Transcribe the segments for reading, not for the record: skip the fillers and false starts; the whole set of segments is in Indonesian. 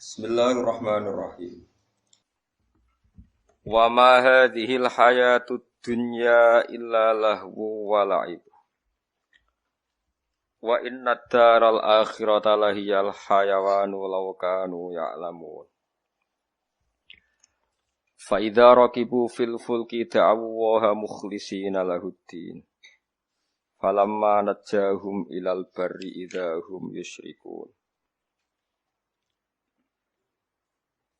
Bismillahirrahmanirrahim. Wa ma hadhil hayatud dunya illa lahu wa la'ib. Wa inna daral akhirata lahiyal hayawanu law kanu ya'lamun. Fa idza raqibu fil fulki da'awaha mukhlishina lahuddin. Falamma najahum ilal barri idza hum yusyrikun.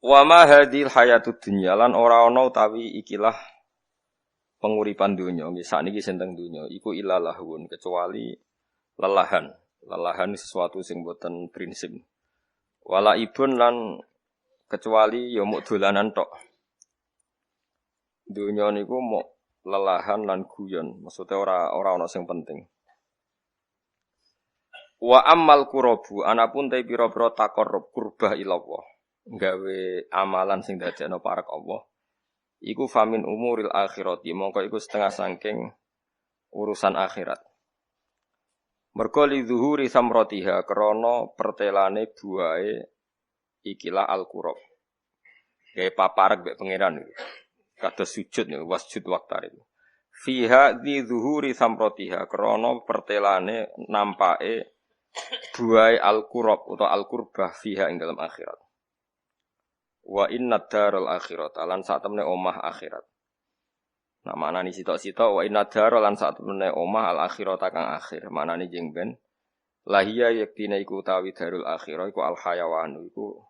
Wa ma hadhil hayatud dunya lan ora ana utawi ikilah penguripan donya nggih sakniki senteng donya iku ilalahun kecuali lelahan. Lelahan sesuatu sing boten prinsip. Wala ibun lan kecuali ya muk dolanan tok. Donya niku muk lelahan lan guyon, maksudnya ora ana sing penting. Wa ammal qurabu anapun te pira-pira taqarrub qurbah ilallah. Gawe amalan sing dadekno parek Allah iku famin umuril akhirati mongko iku setengah saking urusan akhirat mergo li zuhuri samratiha krana pertelane buahe ikilah al-qurab gawe paparek mek pangeran iki kados sujud niku wasjud waqtar itu fiha di zuhuri samratiha krana pertelane nampake buahe al-qurab utawa al-qurbah fiha ing dalam akhirat. Wa inna daral akhirat lan sak temene omah akhirat. Nah manani sitok-sitok wa inna daral lan sak temene omah al akhirat kang akhir. Manani jeng ben lahia yektine iku utawi darul akhirah iku al hayawan iku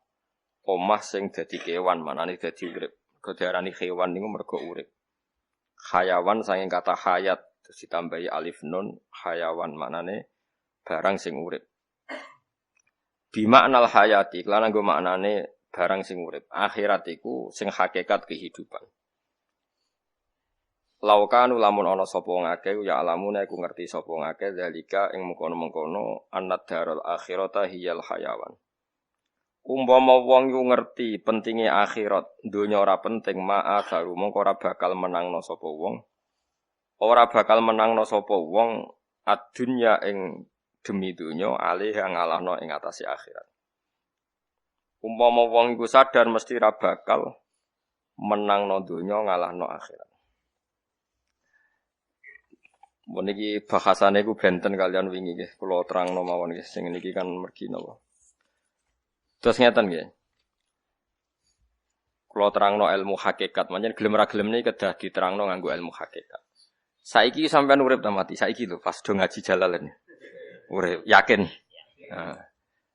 omah sing dadi kewan manani dadi urip. Diarani kewan niku mergo urip. Hayawan saking kata hayat terus ditambahi alif nun hayawan manane barang sing urip. Bimaknal hayati lan nggo maknane barang sing urip. Akhirat iku sing hakikat kehidupan. Laukanu lamun ana sapa ngake ya alamune iku ngerti sapa ngake zalika ing mengkono-mengkono annad darul akhirata hiyal hayawan. Umpama wong iku ngerti pentinge akhirat, donya ora penting, ma'a baru mongko ora bakal menangno sapa wong. Ora bakal menangno sapa wong adunya ing demi donya alih ngalahno ing atase akhirat. Umpama wong iku sadar mesti ra bakal menangno donya ngalahno akhirat. Mun iki bahasane iku benten kalian wingi nggih, kula terangno mawon nggih sing niki kan mergi napa. Terus ngeten nggih. Kula terangno ilmu hakikat, pancen gelem ra gelem niki kedah diterangno nganggo ilmu hakikat. Saiki sampean urip ta mati, saiki lho pas do ngaji jalalan. Urip, yakin. Nah.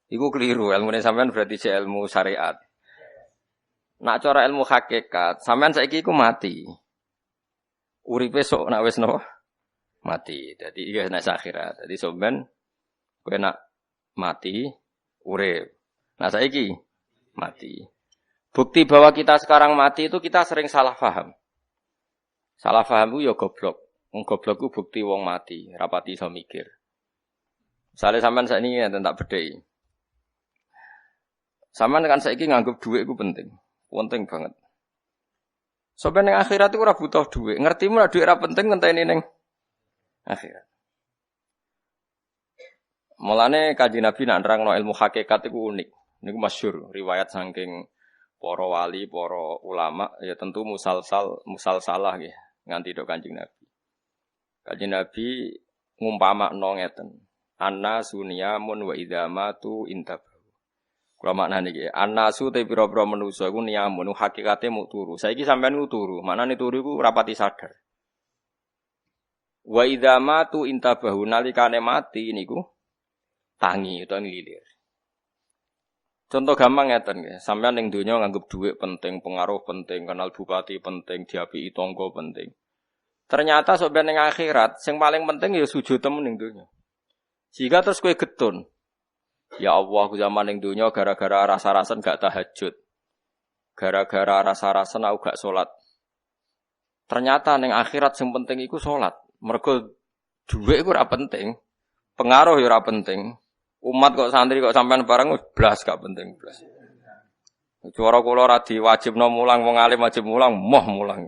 Iku keliru, ilmune sampean berarti cek ilmu syariat. Nak cara ilmu hakikat, sampean saiki iku mati. Uripe sok nak wis napa? Mati. Dadi iki nek akhirat. Dadi sampean kowe nak mati, urip. Nah saiki mati. Bukti bahwa kita sekarang mati itu kita sering salah paham. Salah paham ku ya goblok. Wong goblok ku bukti wong mati, rapati iso mikir. Misale sampean sakniki enten tak bedheki. Sampeyan kan saiki nganggep dhuwit iku penting. Penting banget. Sampeyan ning akhirat iku ora butuh dhuwit. Ngertimu nek dhuwit ora penting ngenteni ning akhirat. Mulane Kanjeng Nabi nak nerangno ilmu hakikat iku unik. Niku masyhur riwayat saking para wali, para ulama ya tentu musalsalah nggih nganti tok Kanjeng Nabi. Kanjeng Nabi ngumpamakno ngeten. Anna sunyamun wa idzamatu intab. Kula maknane iki, annasu te pira-pira manusa iku niyamun hakikate muk turu. Saiki sampean ku turu, maknane turu iku rapati sadar. Wa idza matu intabahu nalikane mati niku tangi utawa nglilir. Contoh gampang ngeten nggih, sampean ning donya nganggep dhuwit penting, pengaruh penting, kenal bupati penting, diapiki tangga penting. Ternyata sampean ning akhirat sing paling penting ya sujud temen ning donya. Jika terus kowe getun ya Allah, aku zaman ning donya gara-gara rasa-rasen gak tahajud. Gara-gara rasa-rasen aku gak salat. Ternyata ning akhirat sing penting iku salat. Mergo dhuwit iku ora penting, pengaruh ya ora penting. Umat kok santri kok sampean bareng blas gak penting blas. Cara kula ora diwajibno mulang wong alim wajib mulang, moh mulang.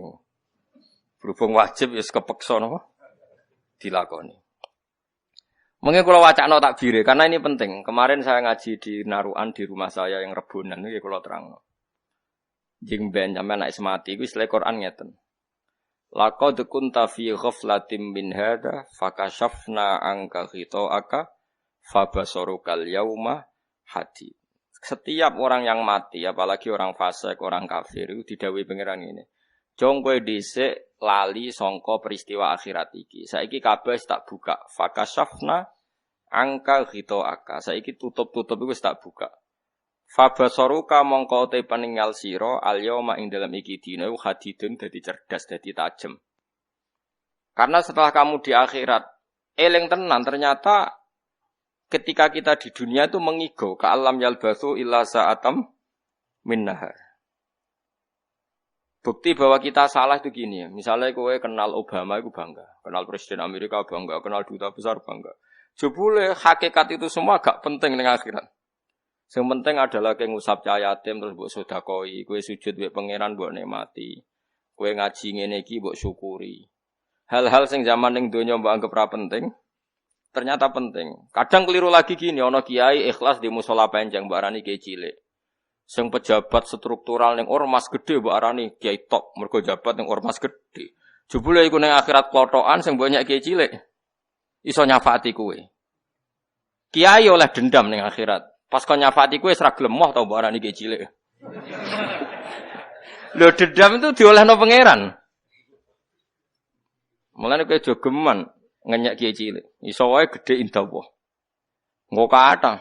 Berhubung wajib wis kepeksa napa dilakoni. Mungkin kalau wacana takbir karena ini penting. Kemarin saya ngaji di Naruan di rumah saya yang Rebunan iki kula terangno. Jeng ben sampean nek semati iku istilah Quran ngeten. Laqad kunta fi ghaflatin min hadza fakashafna anka ghita'aka fabasarukal yauma hadid. Setiap orang yang mati, apalagi orang fasik, orang kafir itu didhawuhi pangeran ini. Jong kowe dhisik lali sangka peristiwa akhirat iki. Saiki kabeh tak buka. Fakashafna angka ghita'aka. Saiki tutup-tutup iku tak buka. Fabasaruka mongko te peninggal sira al-yauma ing dalam iki dina hadidun dadi cerdas dadi tajem. Karena setelah kamu di akhirat eling tenan ternyata ketika kita di dunia itu mengigo ka alam yalbatsu illa sa'atam min nahar. Bukti bahwa kita salah itu gini ya. Misalnya kowe kenal Obama itu bangga, kenal Presiden Amerika bangga, kenal duta besar bangga. Jebule hakikat itu semua gak penting ning akhirat. Yang penting adalah kowe ngusap cahaya yatim terus mbok sedekoi, kowe sujud mbek pangeran mbok nikmati. Kowe ngaji ngene iki mbok syukuri. Hal-hal sing zaman ning donya mbok anggap ora penting, ternyata penting. Kadang keliru lagi gini, ana kiai ikhlas di musala panjang mbok arani kiai cilik. Sing pejabat struktural ning ormas gede mbok arani kiai top, mergo jabat ning ormas gede. Jebule iku ning akhirat klotokan sing mbok nyek kiai cilik. Iso nyafaati kowe. Kiai oleh dendam ning akhirat. Pas kau nyafati kue serak lemoh tau barang ini cilik. Lo dendam itu diolehno pangeran. Mulane kue jogeman ngenyak kiai cilik. Iso wae gede indah apa. Engko kathah.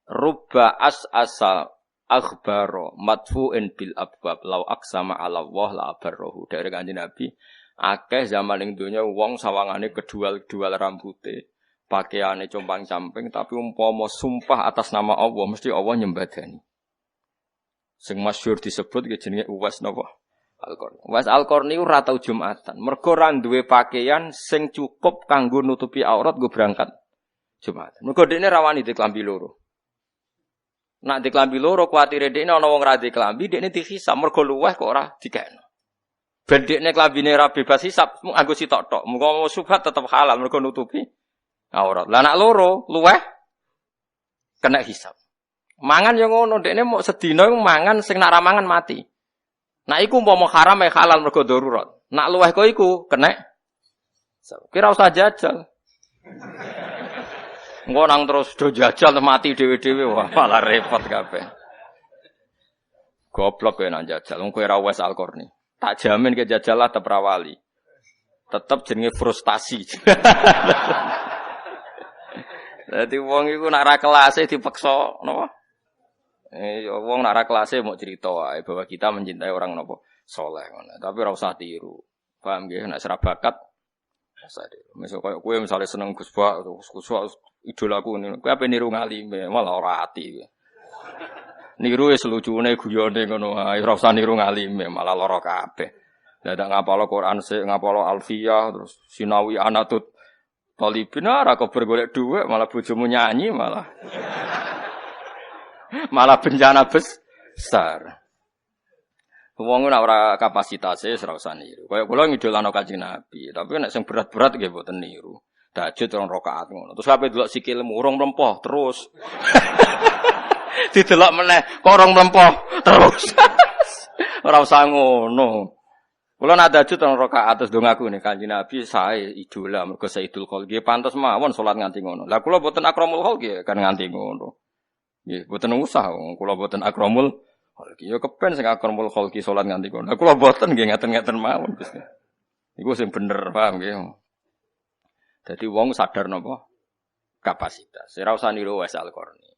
Rubba asa akhbaro madfu'in bil abwab law aqsama ala Allah la abarrahu. Dari Kanjeng Nabi, akeh zaman ing donya wong sawangane kedual rambute. Pakaiane compang-camping tapi umpama sumpah atas nama Allah mesti Allah nyembadani. Sing masyhur disebut ke jenenge Uwais napa? Al-Qarni. Uwais Al-Qarni ora tau Jumatan. Mergo ora duwe pakaian sing cukup kanggo nutupi aurat go berangkat Jumatan. Mergo dekne rawani di klambi loro. Nak di klambi loro kuwatire dekne ana wong ra di klambi, dekne dihisab mergo luweh kok ora dikekno. Ben dekne klambine ra bebas hisab, mung anggo sitok tok. Muga subhat tetep halal mergo nutupi aurat. Lah anak loro luweh kena hisab. Mangan yo ngono, dekne mok sedina mangan sing nak ra mangan mati. Nak iku umpama haram ya halal mergo darurat. Nak luweh kok iku kena hisab. Kira usah jajal. Engko nang terus do jajal mati dhewe-dhewe wah malah repot kabeh. Goblok kowe nang jajal, wong kowe ra wes Al-Qarni. Tak jamin ke jajal lah tetep ra wali. Tetep jenenge frustasi. Dadi wong iku nek ra kelase dipeksa napa? Wong nek ra kelase mau cerita wae bahwa kita mencintai orang napa saleh ngono. Tapi ora usah tiru. Paham nggih nek ora bakat usah tiru. Misal koyo kowe misale seneng Gus Bak, idolaku ngene. Kowe ape niru ngalime malah ora ati. Niru wis lucune guyone ngono ae. Ora usah niru ngalime malah lara kabeh. Dadak ngapalo Quran sik, ngapalo Alfiyah terus sinawi anatut Talibin ora kok bergolek dhuwit malah bojomu nyanyi malah bencana besar. Wong ora ora kapasitasé ora usah niru. Kaya kula ngidolano Kanjeng Nabi, tapi nek sing berat-berat nggih mboten niru. Tahajud 2 rakaat ngono. Terus ape delok sikilmu urung mlempoh terus. Didelok meneh kok urung mlempoh terus. Ora usah ngono. Kula nak tahajud 2 rakaat terus ndongaku nih Kanjeng Nabi sae idola mergo Sayyidul Khalqi pantes mawon salat nganti ngono. Lah kula boten akramul khalqi kan nganti ngono. Nggih boten usah kula boten akramul khalqi. Ya kepen sing akramul khalqi salat nganti ngono. Lah kula boten nggih ngaten-ngaten mawon Gusti. Iku sing bener paham nggih. Dadi wong sadar napa kapasitas. Ora usah niru Uwais Al-Qarni.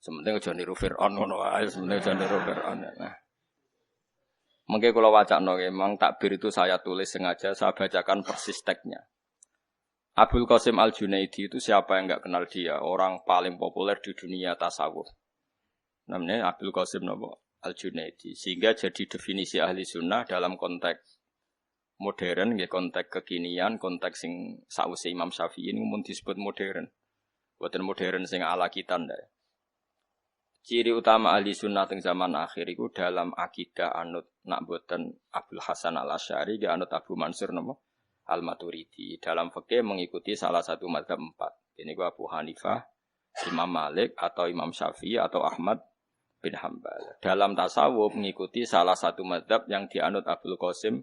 Sementing aja niru Firaun ngono wae, sementing aja niru Firaun. Nah. Mungkin kalau wacana memang takbir itu saya tulis sengaja, saya bacakan persis teksnya. Abul Qasim Al-Junaidi itu siapa yang enggak kenal dia? Orang paling populer di dunia tasawuf. Namanya Abul Qasim Al-Junaidi. Sehingga jadi definisi ahli sunnah dalam konteks modern, ya konteks kekinian, konteks sing sause Imam Syafi'i ini umum disebut modern. Buatan modern sing ala kita ndak. Ciri utama ahli sunnah teng zaman akhir itu dalam akidah anut nak buatan Abdul Hasan Al-Asy'ari, anut Abu Mansur Al-Maturidi. Dalam fikih mengikuti salah satu mazhab 4. Ini gua Abu Hanifah, Imam Malik atau Imam Syafi'i atau Ahmad bin Hambal. Dalam tasawuf mengikuti salah satu mazhab yang dianut Abdul Qasim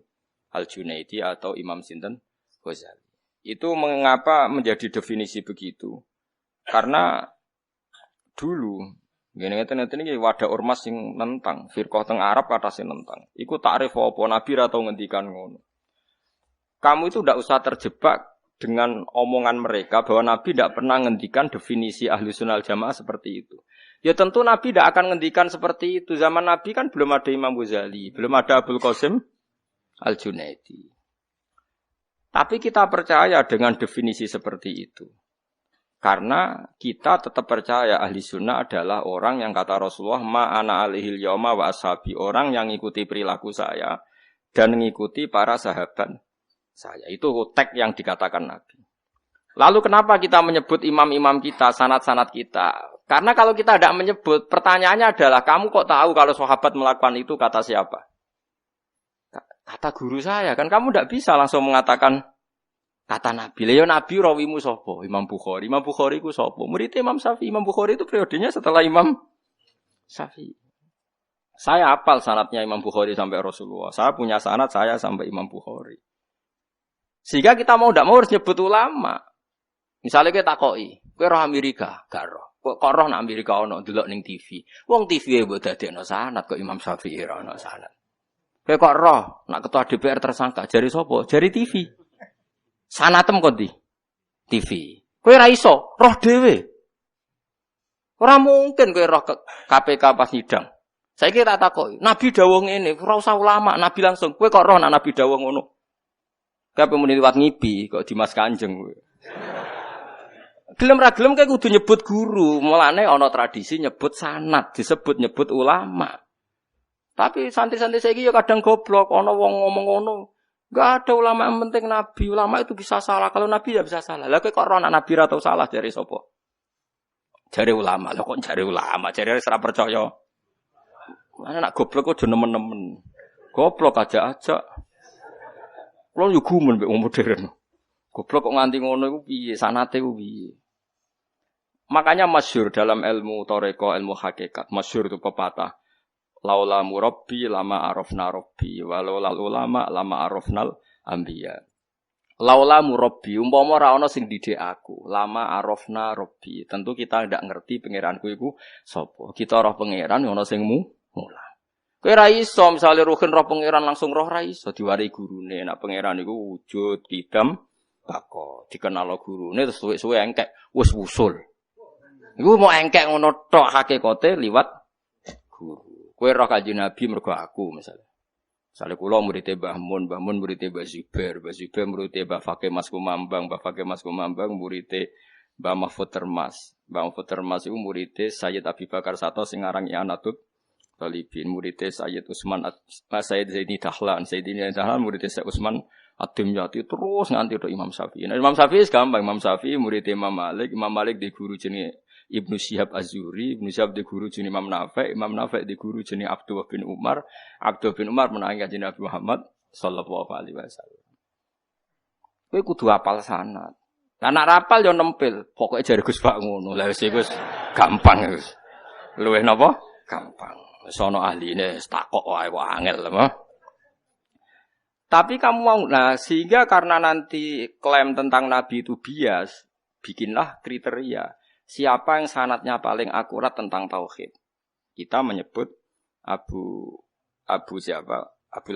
Al-Junaidi atau Imam Sinten Ghazali. Itu mengapa menjadi definisi begitu? Karena dulu ngene-ngene iki wadah ormas sing nentang, firqah teng Arab kata sing nentang. Iku takrif apa Nabi ra tau ngendikan ngono. Kamu itu tidak usah terjebak dengan omongan mereka bahwa Nabi tidak pernah ngendikan definisi ahli sunnah jamaah seperti itu. Ya tentu Nabi tidak akan ngendikan seperti itu. Zaman Nabi kan belum ada Imam Ghazali, belum ada Abdul Qasim Al-Junaidi. Tapi kita percaya dengan definisi seperti itu. Karena kita tetap percaya ahli sunnah adalah orang yang kata Rasulullah ma'ana alihil yawma wa ashabi. Orang yang ngikuti perilaku saya dan ngikuti para sahabat saya. Itu tag yang dikatakan Nabi. Lalu kenapa kita menyebut imam-imam kita, sanad-sanad kita? Karena kalau kita tidak menyebut, pertanyaannya adalah kamu kok tahu kalau sahabat melakukan itu kata siapa? Kata guru saya. Kan kamu tidak bisa langsung mengatakan kata Nabi. Lha Nabi rawimu sapa? Imam Bukhari. Imam Bukhari ku sapa? Murid Imam Syafi'i. Imam Bukhari itu periodenya setelah Imam Syafi'i. Saya hafal sanadnya Imam Bukhari sampai Rasulullah. Saya punya sanad saya sampai Imam Bukhari. Sehingga kita mau tidak mau harus nyebut ulama. Misalnya kita takoki, kowe roh Amerika, gak roh. Kok roh nang Amerika ono delok ning TV. Wong TV e mbok dadekno sanad kok Imam Syafi'i ora ono sanad. Kowe kok roh nak ketua DPR tersangka jari sapa? Jari TV. Sanatem kok di TV. Kowe ora iso roh dhewe. Ora mungkin kowe roh KPK pas sidang. Saiki tak takoki, Nabi dawuh ngene, ora usah ulama, Nabi langsung. Kowe kok roh nak Nabi dawuh ngono? Kowe muni liwat ngipi kok Dimas Kanjeng kowe. Gelem ra gelem kowe kudu nyebut guru, mulane ana tradisi nyebut sanad, disebut nyebut ulama. Tapi santri-santri saiki ya kadang goblok, ana wong ngomong ngono. Enggak ada ulama yang penting Nabi. Ulama itu bisa salah. Kalau Nabi ya bisa salah. Lah kok ora ana Nabi ra tau salah jare sapa? Jare ulama. Lah kok jare ulama? Jare ora percaya. Mana nak goblok kok nemen-nemen. Goblok aja. Kulo yo gumun mek wong modern. Goblok kok nganti ngono iku piye? Sanate ku piye? Makanya masyhur dalam ilmu thariqah, ilmu hakikat. Masyhur itu pepatah. Laula murabbi lama arafna rabbi walau lal ulama lama arafnal anbiya. Laula murabbi umpama ora ana sing didik aku, lama arafna rabbi. Tentu kita ndak ngerti pangeranku iku sapa. Kita roh pangeran ana sing mulang. Kowe ra iso misale ruhin roh pangeran langsung roh ra iso diwari gurune. Nek pangeran iku wujud kidam bako dikenal gurune terus suwe-suwe engkek wis wusul. Iku mau engkek ngono tok hakikate liwat guru. Kowe roh Kanjeng Nabi mergo aku misalnya. Misalnya kula murid Mbah Mun murid Mbah Zubair murid Mbah Fakih Mas Kumambang, Mbah Fakih Mas Kumambang murid Mbah Mahfud Termas. Mbah Mahfud Termas iku murid Sayyid Abi Bakar Sato sing aran I'anatul Talibin, murid Sayyid Utsman Sayyid Zaini Dahlan, murid Sayyid Utsman Ad-Dimyati terus nganti tok Imam Syafi'i. Nah, Imam Syafi'i gampang, Imam Syafi'i murid Imam Malik di guru jenenge Ibnu Syihab Az-Zuhri, Ibnu Syihab di guru jenenge Imam Nafi' di guru jenenge Abdullah bin Umar menangi kanjeng Nabi Muhammad sallallahu alaihi wasallam. Kowe kudu hafal sanad. Lah nek rapal yo nempel, pokoke jare Gus Pak ngono. Lah wis iku gampang wis. Luwih napa? Gampang. Wis ana ahline takok wae kok angel apa. Tapi kamu mau, sehingga karena nanti klaim tentang Nabi itu bias, bikinlah kriteria. Siapa yang sanadnya paling akurat tentang tauhid? Kita menyebut Abul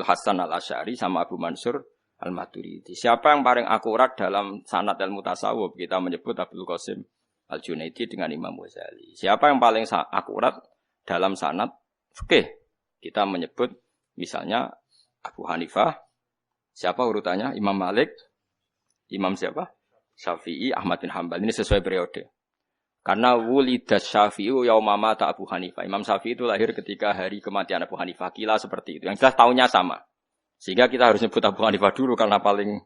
Hasan Al-Asy'ari sama Abu Mansur Al-Maturidi. Siapa yang paling akurat dalam sanad ilmu tasawuf? Kita menyebut Abdul Qasim Al-Junaidi dengan Imam Ghazali. Siapa yang paling akurat dalam sanad fikih? Kita menyebut misalnya Abu Hanifah. Siapa urutannya? Imam Malik. Imam siapa? Syafi'i, Ahmad bin Hambal. Ini sesuai periode. Karena wulidas Syafi'i yauma mata Abu Hanifah. Imam Syafi'i itu lahir ketika hari kematian Abu Hanifah. Kila seperti itu. Yang jelas tahunnya sama. Sehingga kita harus nyebut Abu Hanifah dulu karena paling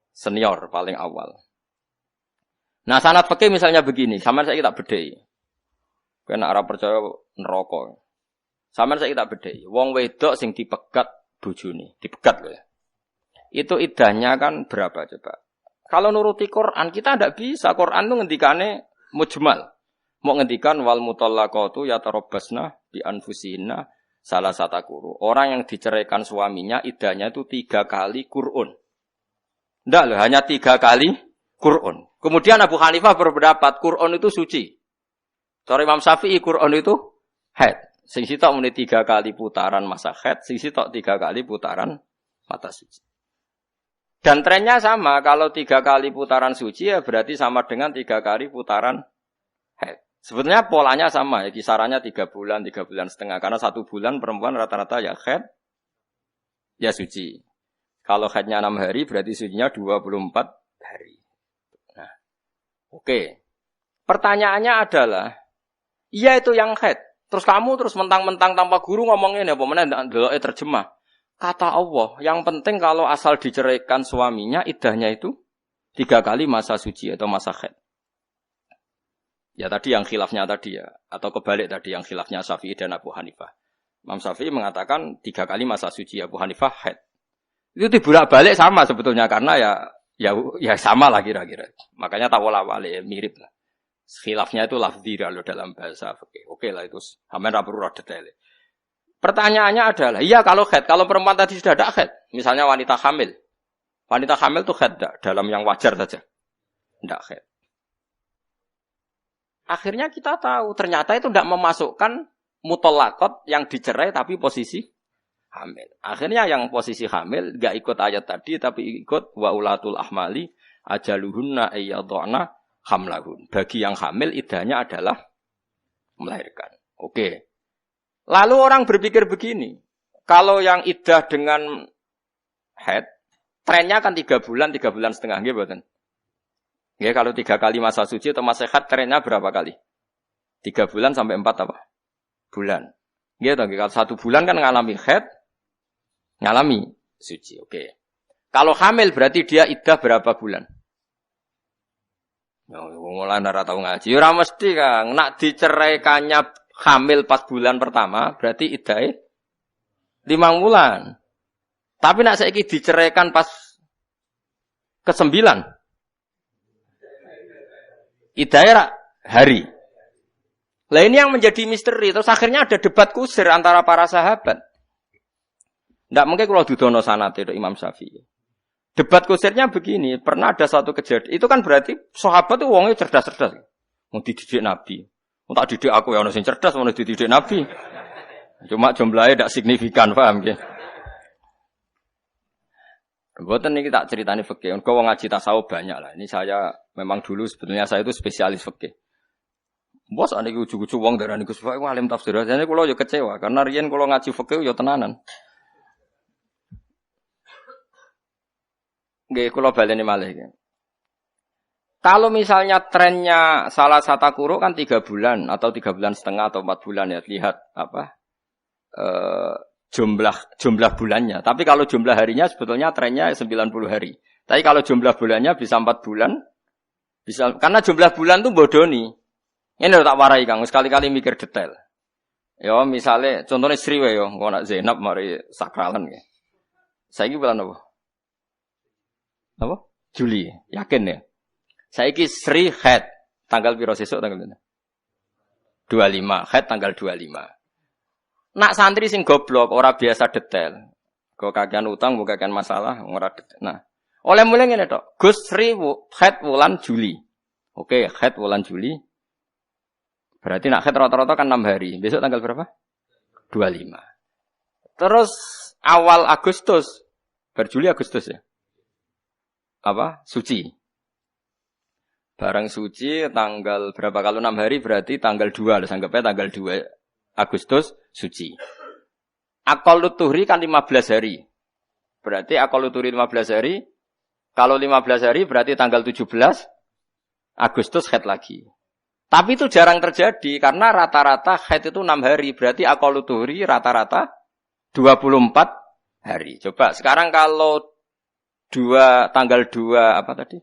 senior, paling awal. Nah, sanad fikih misalnya begini. Sama saya kita bedhei. Kena arah percaya neraka. Sama saya kita bedhei. Wong wedok sing dipegat bojone, dipegat lho ya. itu iddahnya kan berapa coba? Kalau nuruti Quran kita tidak bisa. Quran itu ngendikane mujmal. Mau ngendikan wal mutallaqatu yatarabbasna bi anfusihinna salah satakuru. Orang yang diceraikan suaminya iddahnya itu 3 kali Qur'an. Tidak loh, hanya 3 kali Qur'an. Kemudian Abu Hanifah berpendapat Qur'an itu suci. Cara Imam Syafi'i Qur'an itu haid. Sing sitok muni 3 kali putaran masa haid, sing sitok 3 kali putaran mata suci. Dan trennya sama, kalau 3 kali putaran suci ya berarti sama dengan 3 kali putaran haid. Sebetulnya polanya sama ya, kisarannya 3 bulan, 3 bulan setengah. Karena 1 bulan perempuan rata-rata ya haid, ya suci. Kalau haidnya 6 hari berarti sucinya 24 hari. Nah, oke. Pertanyaannya adalah, iya itu yang haid. Terus kamu terus mentang-mentang tanpa guru ngomongin apa mana ndelok terjemah. Kata Allah, yang penting kalau asal diceraikan suaminya iddahnya itu 3 kali masa suci atau masa haid. Ya tadi yang khilafnya tadi ya, atau kebalik tadi yang khilafnya Syafi'i dan Abu Hanifah. Imam Syafi'i mengatakan 3 kali masa suci, Abu Hanifah haid. Itu dibolak-balik sama sebetulnya karena ya sama lah kira-kira. Makanya tawala-wali mirip lah. Khilafnya itu lafzi kalau dalam bahasa fikih. Oke lah itu. Hamen ra perlu detail. Pertanyaannya adalah, iya kalau haid, kalau perempuan tadi sudah ada haid, misalnya wanita hamil. Wanita hamil itu haid dalam yang wajar saja. Tidak haid. Akhirnya kita tahu ternyata itu tidak memasukkan mutallaqat yang dicerai tapi posisi hamil. Akhirnya yang posisi hamil enggak ikut ayat tadi tapi ikut wa ulatul ahmali ajaluhunna ayyadhana hamlahun. Bagi yang hamil iddahnya adalah melahirkan. Oke. Lalu orang berpikir begini. Kalau yang iddah dengan haid, trennya kan 3 bulan setengah. Nggih mboten? Nggih, kalau 3 kali masa suci atau masa haid trennya berapa kali? 3 bulan sampai 4 apa? Bulan. Nggih toh, kalau 1 bulan kan ngalami haid, ngalami suci. Oke. Kalau hamil berarti dia iddah berapa bulan? Mulai ora tau ngaji. Ora mesti, Kang. Nak diceraikannya hamil pas bulan pertama, berarti iddahe 5 bulan. Tapi nak saiki diceraikan pas ke-9. Iddahe hari. Lah ini yang menjadi misteri. Terus akhirnya ada debat kusir antara para sahabat. Ndak mungkin kalau dudono sanate Imam Syafi'i. Debat kusirnya begini, pernah ada satu kejadian. Itu kan berarti sahabat itu wongnya cerdas-cerdas. Mau dididik Nabi. Mau tak didik aku ya ono sing cerdas, mau dididik Nabi. Cuma jumlahnya tidak signifikan, paham nggih? Mboten niki tak ceritani fikih. Engko wong ngaji tasawuf banyak lah. Ini saya memang dulu sebetulnya saya itu spesialis fikih. Bos ane iki ujug-ujug wong darani Gus Fai alim tafsir. Jane kula yo kecewa karena riyen kula ngaji fikih yo tenanan. Nggih, kula baleni malih iki. Kalau misalnya trennya salah satu kuruk kan 3 bulan atau 3 bulan setengah atau 4 bulan ya, lihat apa jumlah bulannya. Tapi kalau jumlah harinya sebetulnya trennya 90 hari. Tapi kalau jumlah bulannya bisa 4 bulan, bisa karena jumlah bulan tuh bodoni. Ini lho tak warai Kang, sekali-kali mikir detail. Ya misalnya contohnya Sri wae yo, kok nak Zainab mari sakralan nggih. Saiki bulan apa? Apa? Juli, yakin ya? Saiki Sri haid tanggal piro sesuk tanggal piro? 25, haid tanggal 25. Nak santri sing goblok ora biasa detail. Kok kakean utang, kok kakean masalah ora detail. Nah, oleh mulai ngene tok. Gus Sri haid wulan Juli. Oke, haid wulan Juli. Berarti nak haid rata-rata kan 6 hari. Besok tanggal berapa? 25. Terus awal Agustus. Juli Agustus ya. Apa? Suci. Barang suci tanggal berapa kalau 6 hari berarti tanggal 2 lah anggapnya tanggal 2 Agustus suci. Aqallut tuhri kan 15 hari. Berarti aqallut tuhri 15 hari. Kalau 15 hari berarti tanggal 17 Agustus haid lagi. Tapi itu jarang terjadi karena rata-rata haid itu 6 hari. Berarti aqallut tuhri rata-rata 24 hari. Coba sekarang kalau tanggal 2 apa tadi?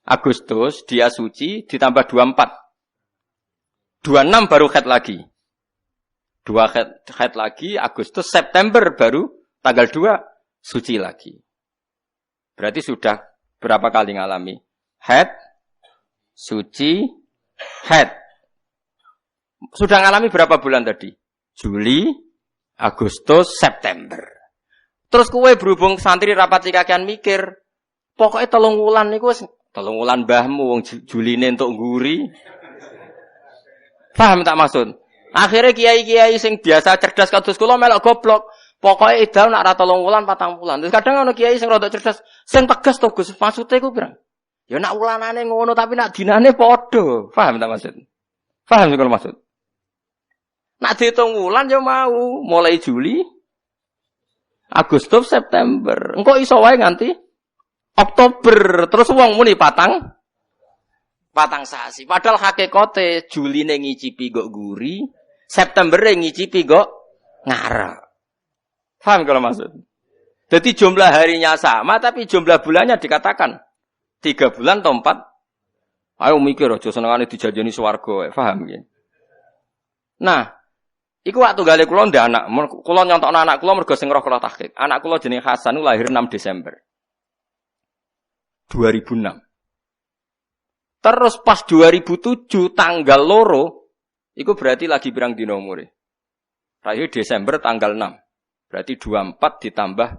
Agustus dia suci ditambah 24. 26 baru haid lagi. 2 haid lagi Agustus September baru tanggal 2 suci lagi. Berarti sudah berapa kali ngalami? Haid, suci, haid. Sudah ngalami berapa bulan tadi? Juli, Agustus, September. Terus kowe berhubung santri rapat kakean mikir, pokoknya 3 wulan niku wis 3 wulan mbahmu wong Juline entuk ngguri. Paham tak maksud? Akhirnya kiai-kiai sing biasa cerdas kados kula melok goblok. Pokoke idal nak ra 3 wulan 4 wulan. Terus kadang ana kiai sing rada cerdas, sing tegas to Gus, maksude ku pirang? Ya nak wulanane ngono tapi nak dinane padha. Paham tak maksud? Paham kok maksud? Nak diitung wulan ya mau, mulai Juli, Agustus, September. Engko iso wae nganti Oktober. Terus wong muni patang sasi. Padahal hakikate Juline ngicipi kok guri, Septembere ngicipi kok ngarep. Paham kalau maksud? Jadi jumlah harinya sama, tapi jumlah bulannya dikatakan 3 bulan atau 4. Ayo mikir aja senengane dijanjeni swarga, paham ya? Nah, iku waktu gale kula ndek anak, kula nyontokno anak kula mergo sing roh kula tahqiq. Anak kula jenenge Hasan lahir 6 Desember 2006. Terus pas 2007 tanggal loro, iku berarti lagi pirang dina umure. Lahir Desember tanggal 6. Berarti 24 ditambah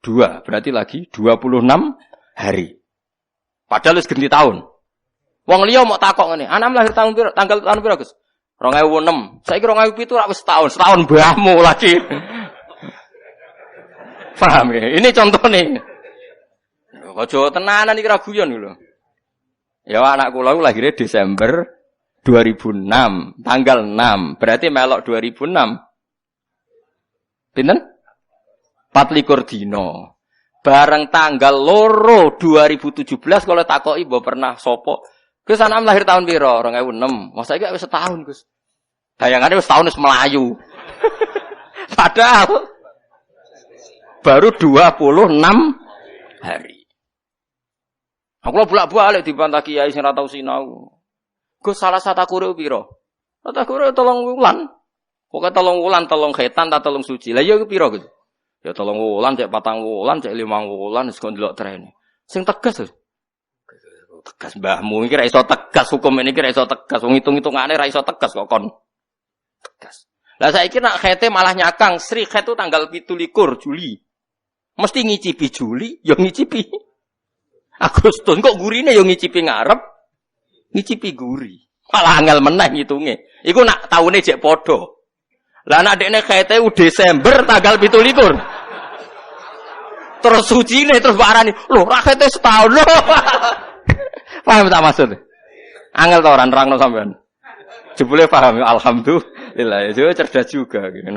2. Berarti lagi 26 hari. Padahal wis ganti tahun. Wong liya mau takok ngene, anak lahir tahun piro? Tanggal tahun piro, Gus? 2006. Saiki 2007 ra wis setahun mbahmu lagi. Paham ya? Ini contohnya. Aja tenanan iki ra guyon lho. Ya anak kula lahirnya Desember 2006, tanggal 6. Berarti melok 2006. Pinten? 24 dino. Bareng tanggal loro 2017 kalau takoki mbok pernah sapa? Gus anak lahir tahun piro? 2006. Masa iki wis setahun, Gus. Bayangane wis setahun wis melayu. Padahal baru 26 hari. Aku bolak-balik dibantah kiai sing ora tau sinau. Gus salah satakure piro? Satakure 3 wulan. Pokoke 3 wulan, 3 khetan ta 3 suci. Lah ya iku piro, Gus? Ya 3 wulan, cek 4 wulan, cek 5 wulan wis kok ndelok trene. Sing tegas, Gus. Tegas mbahmu iki ra iso tegas, hukum ini iki ra iso tegas. Wong hitung-hitungane ra iso tegas kok kon. Tegas. Lah saiki nak khete malah nyakang, Sri khet itu tanggal 17 Juli. Mesti ngicipi Juli, ya ngicipi Agustus. Kok gurine ya ngicipi ngarep, ngicipi guri. Malah angel meneh ngitunge. Iku nak taune jek padha. Lah nak dekne khete Desember tanggal 17. Terus sucine terus barani, lho ra khete setahun lho. Paham tak maksud? Angel ta ora nerangno sampean. Jebule paham, alhamdulillah. Ya cerdas juga gitu.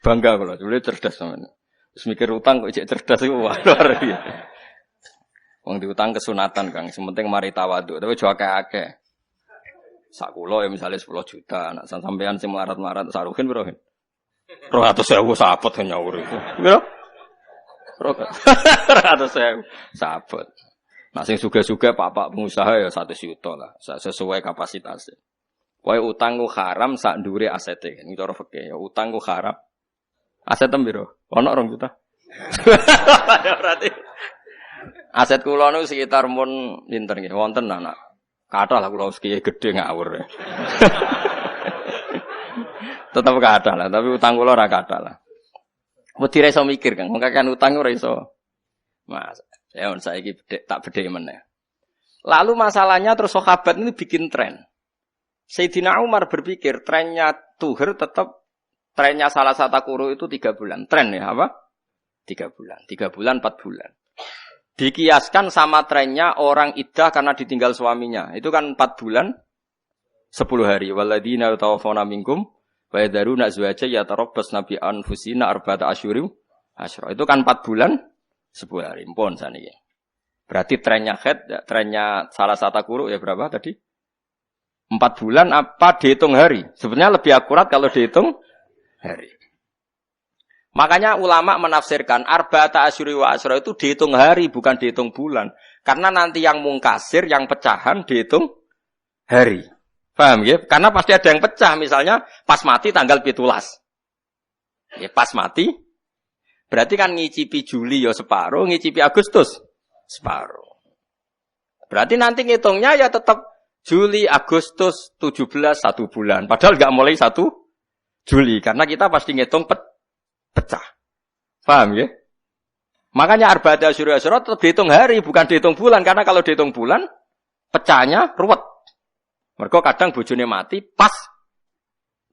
Bangga kula, jebule cerdas sampean. Terus mikir utang kok cek cerdas iku luar biasa. Wong diutang kesunatan Kang, sementing mari tawadhu, tapi aja akeh-akeh. Sak kula ya misale 10 juta, nek sampean sing melarat-melarat saruhin piro? 200.000 sapet nyawur itu. Piro? 200.000 sapet. Nah sing sugih-sugih pak-pak pengusaha ya 1 juta lah, sesuai kapasitasnya. Kowe utang ku haram sak ndure asete, iki cara fikih ya utang ku haram. Aset piro? Ono 2 juta. Berarti aset kula niku sekitar mun pinten nggih wonten anak. Kathah lah kula kiye gedhe ngawur. Tetep kathah lah, tapi utang kula ora kathah lah. Wedi ra iso mikir Kang, wong kakean utang ora iso. Mas, ya saiki tak bedhe meneh. Lalu masalahnya terus sahabat ini bikin tren. Sayyidina Umar berpikir trennya tuhur tetap trennya salah satu kuru itu 3 bulan. Tren ya apa? 3 bulan. 3 bulan, 4 bulan. Dikiaskan sama trennya orang iddah karena ditinggal suaminya. Itu kan 4 bulan, 10 hari. Waladina yatawaffawna minkum wa yadharuna azwaja yatarabbasna bi anfusina arba'ata asyhurin asyra. Itu kan 4 bulan, 10 hari. Mpun saniki. Berarti trennya haid, trennya salah satu kuru ya berapa tadi? 4 bulan apa dihitung hari? Sebenarnya lebih akurat kalau dihitung hari. Makanya ulama menafsirkan arba'ata asyhuri wa asyra itu dihitung hari bukan dihitung bulan. Karena nanti yang mungkasir, yang pecahan dihitung hari. Paham ya? Karena pasti ada yang pecah, misalnya pas mati tanggal 17. Ya pas mati Berarti kan ngicipi Juli ya separuh, ngicipi Agustus separuh. Berarti nanti ngitungnya ya tetap Juli, Agustus, 17, 1 bulan. Padahal nggak mulai 1 Juli. Karena kita pasti ngitung pecah. Paham ya? Makanya arba'ata asyhur tetap dihitung hari, bukan dihitung bulan. Karena kalau dihitung bulan, pecahnya ruwet. Mergo kadang bojone mati pas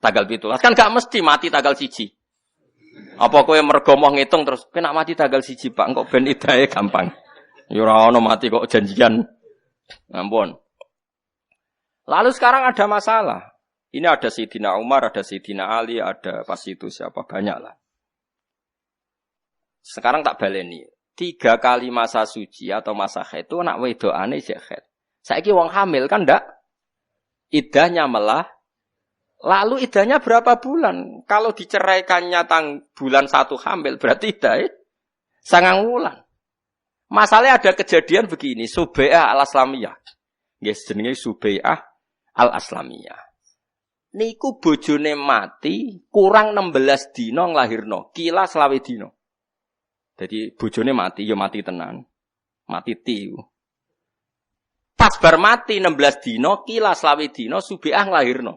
tanggal 17. Kan gak mesti mati tanggal 1. Apa kowe mergo mau ngitung terus kowe nak mati tanggal 1, Pak, engko ben idahe gampang. Ya ora ono mati kok janjian. Ampun. Lalu sekarang ada masalah. Ini ada Sayyidina Umar, ada Sayyidina Ali, ada pas itu siapa banyak lah. Sekarang tak baleni. 3 kali masa suci atau masa haid itu nak wedokane jek haid. Saiki wong hamil kan ndak idahnya melah. Lalu idahnya berapa bulan? Kalau diceraikannya bulan 1 hamil berarti idahnya 9 bulan. Masalahnya ada kejadian begini, Subai'ah al-Aslamiyah. Nggih jenenge Subai'ah al-Aslamiyah. Niku bojone mati kurang 16 dina nglahirno, kila 20 dina. Jadi bojone mati ya mati tenan. Mati tiu. Pas bar mati 16 dina, kila 20 dina Subai'ah nglahirno.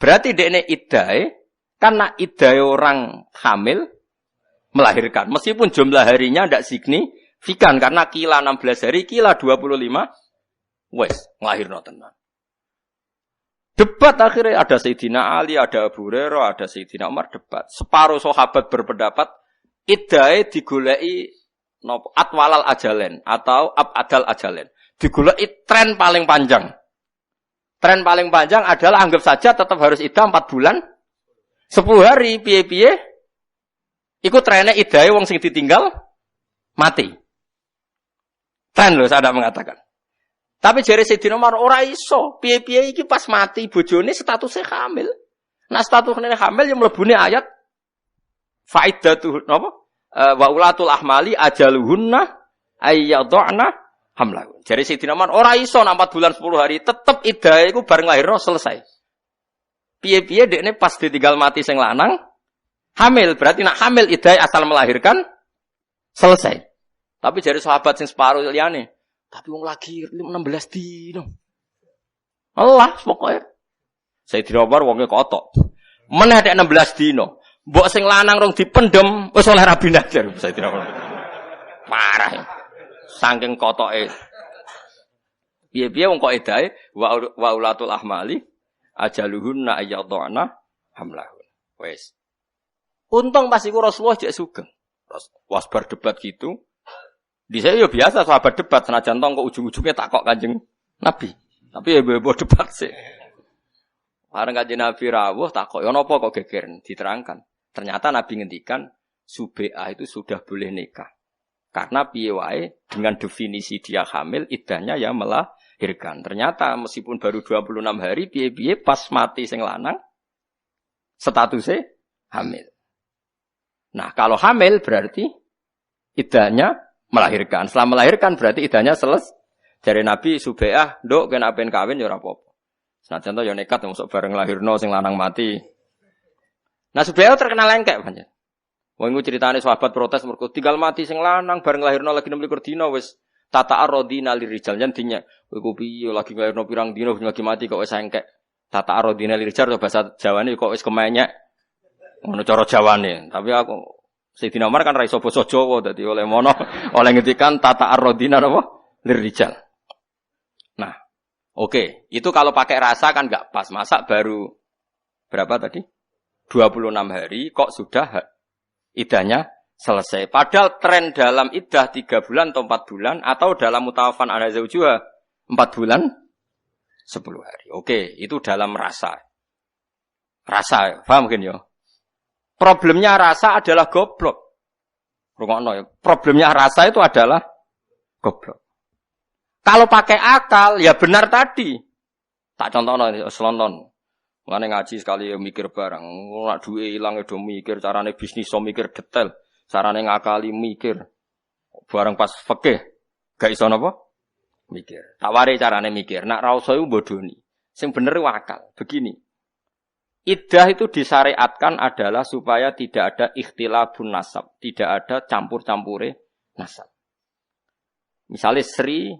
Berarti dekne iddahe karena iddahe orang hamil melahirkan. Meskipun jumlah harinya tidak signifikan karena kila 16 hari, kila 25 wes nglahirno tenan. Debat akhirnya ada Sayyidina Ali, ada Abu Hurairah, ada Sayyidina Umar debat. Separuh sahabat berpendapat iddahe digoleki napa atwalal ajalen atau abadal ajalen. Digoleki tren paling panjang. Tren paling panjang adalah anggap saja tetap harus iddah 4 bulan 10 hari piye-piye iku trennya iddahe wong sing ditinggal mati. Tren lho saya mengatakan. Tapi jare Sayyidina Umar ora iso, piye-piye iki pas mati bojone statusnya hamil. Nah statusnya hamil yang mlebune ayat faidatu napa? Wa ulatul ahmali ajaluhunna ayyadhna hamlahu. Jare Sayyidina Umar ora iso 4 bulan 10 hari tetep iddahe iku bareng lahirno selesai. Piye-piye dekne pas ditinggal mati sing lanang hamil, berarti nak hamil iddahe asal melahirkan selesai. Tapi jare sahabat sing separuh liyane, tapi wong lagi 16 dino. Allah pokoknya. Sayyidina Umar wonge kotok. Meneh nek 16 dino, mbok sing lanang rong dipendem wis oleh rabi najar Sayyidina Umar. Parah. Saking kotoke. Piye-piye wong kok edahe wa ulatul ahmali ajaluhunna ayyadhna hamlahun. Wes. Untung pas iku Rasulullah jek sugeng. Was bar debat gitu. Di saya ya biasa sahabat debat senajan tong kok ujung-ujungnya tak kok Kanjeng Nabi. Tapi ya bebo debat sih. Bareng Kanjeng Nabi rawuh tak kok ya napa kok geger diterangkan. Ternyata Nabi ngendikan Subai'ah itu sudah boleh nikah. Karena piye wae dengan definisi dia hamil iddahnya ya melahirkan. Ternyata meskipun baru 26 hari piye-piye pas mati sing lanang statusnya hamil. Nah, kalau hamil berarti iddahnya melahirkan. Setelah melahirkan berarti iddahnya selesai. Dari Nabi Subai'ah, "Nduk kena apen kawin ya ora apa-apa." Senajan to ya nekat mosok bareng lahirno sing lanang mati. Nah, Subai'ah terkenal lengkek pancen. Wong iku critane sahabat protes mergo tinggal mati sing lanang bareng lahirno lagi 26 dina wis tata arodina lirijal jan dinya. Kowe ku piye lagi lahirno pirang dina lagi mati kok wis engkek. Tata arodina lirijal bahasa Jawane kok wis kemenyek. Ngono cara Jawane. Tapi aku Sayyidina Umar kan ra iso basa Jawa dadi oleh mono oleh ngendikan tata arodina apa lirijal. Nah, oke, itu kalau pakai rasa kan enggak pas. Masa baru berapa tadi? 26 hari kok sudah iddahnya selesai. Padahal tren dalam iddah 3 bulan atau 4 bulan atau dalam mutawafan ala zaujuha 4 bulan 10 hari. Oke, itu dalam rasa. Rasa, paham mungkin ya? Problemnya rasa adalah goblok. Rungokno ya. Problemnya rasa itu adalah goblok. Kalau pakai akal ya benar tadi. Tak contohno selonton. Mane ngaji sekali ya mikir barang, ora duwe ilang do mikir, carane bisnis so mikir detail, carane ngakali mikir. Barang pas fikih gak iso napa? Mikir. Tak wari carane mikir, nak ra usah iku bodoni. Sing bener akal. Begini. iddah itu disyariatkan adalah supaya tidak ada ikhtilafun nasab, tidak ada campur-campure nasab. Misalnya Sri,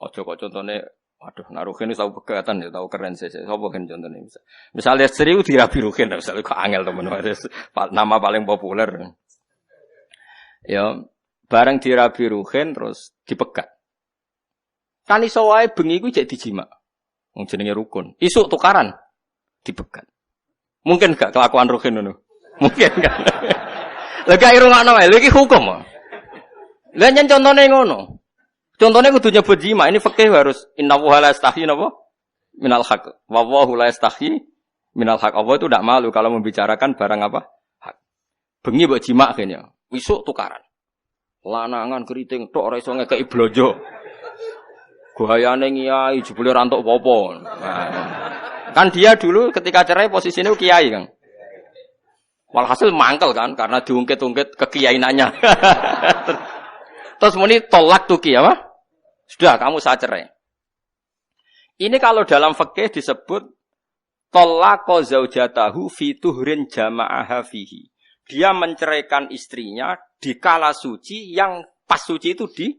ojo kok contohnya, waduh, naruhin itu tahu pegatan ya, tahu keren sih. Sopo kan contohnya misalnya Sri itu dirabi ruhin, misalnya kok angel teman-teman, nama paling populer. Ya, bareng dirabi ruhin terus dipegat. Kan iso wae bengi ku jek dijima. Wong jenenge rukun. Isuk tukaran dipegat. Mungkin gak kelakuan ruhin ngono. Mungkin gak. Lah gak irungakno wae, lha iki hukum. Lah nyen contone ngono. Contone kudu nyebut jima. Ini fikih harus innallaha la yastahi napa? Minal haq. Wallahu la yastahi minal haq. Allah itu tidak malu kalau membicarakan barang apa? Hak. Bengi mbok jima kene. Isuk tukaran. Lanangan keriting tok ora iso ngekeki blojo. Gayane kiai jebule ra entuk apa-apa. Nah, kan dia dulu ketika cerai posisinya kiai kan. Walhasil mangkel kan karena diungkit-ungkit kekiainannya. Terus muni tolak tuki apa? Sudah kamu saya cerai. Ini kalau dalam fikih disebut talaqa zaujatahu fi tuhrin jama'aha fihi. Dia menceraikan istrinya di kala suci yang pas suci itu di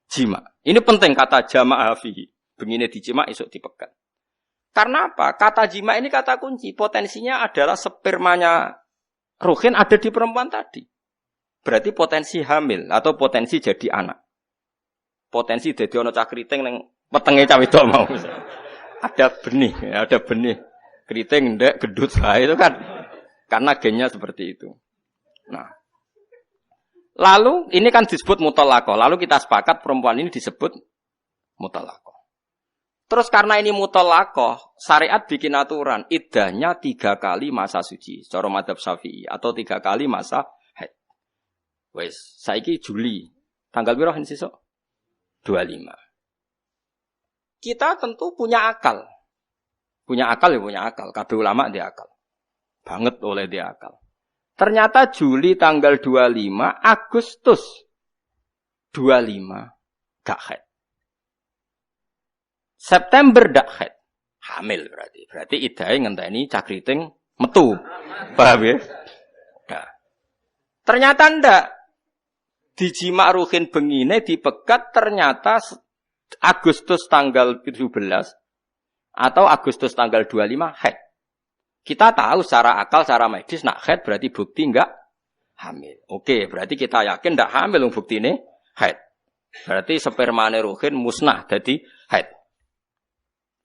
jima. Ini penting kata jamaah fihi. Begini dijima esok dipegat. Karena apa? Kata jima ini kata kunci. Potensinya adalah spermanya ruhin ada di perempuan tadi. Berarti potensi hamil atau potensi jadi anak. Potensi dadi ana cah kriting ning wetenge cah wedok mau. Ada benih. Kriting ndek gedut bae itu kan karena gennya seperti itu. Nah, lalu ini kan disebut mutallaqah. Lalu kita sepakat perempuan ini disebut mutallaqah. Terus karena ini mutallaqah, syariat bikin aturan iddahnya 3 kali masa suci, cara madzhab Syafi'i atau 3 kali masa haid. Wes, saiki Juli. Tanggal piro sesuk? 25. Kita tentu punya akal. Punya akal. Kabeh ulama dia akal. Banget oleh dia akal. Ternyata Juli tanggal 25, Agustus 25 gak haid. September gak haid. Hamil berarti. Berarti iddahe ngenteni cah kriting metu. Paham ya? Nah. Ternyata ndak. Dijima ruhin bengine dipegat ternyata Agustus tanggal 17 atau Agustus tanggal 25 haid. Kita tahu secara akal, secara medis, nak haid berarti bukti enggak hamil. Oke, berarti kita yakin enggak hamil bukti ini haid. Berarti spermane ruhin musnah, jadi haid.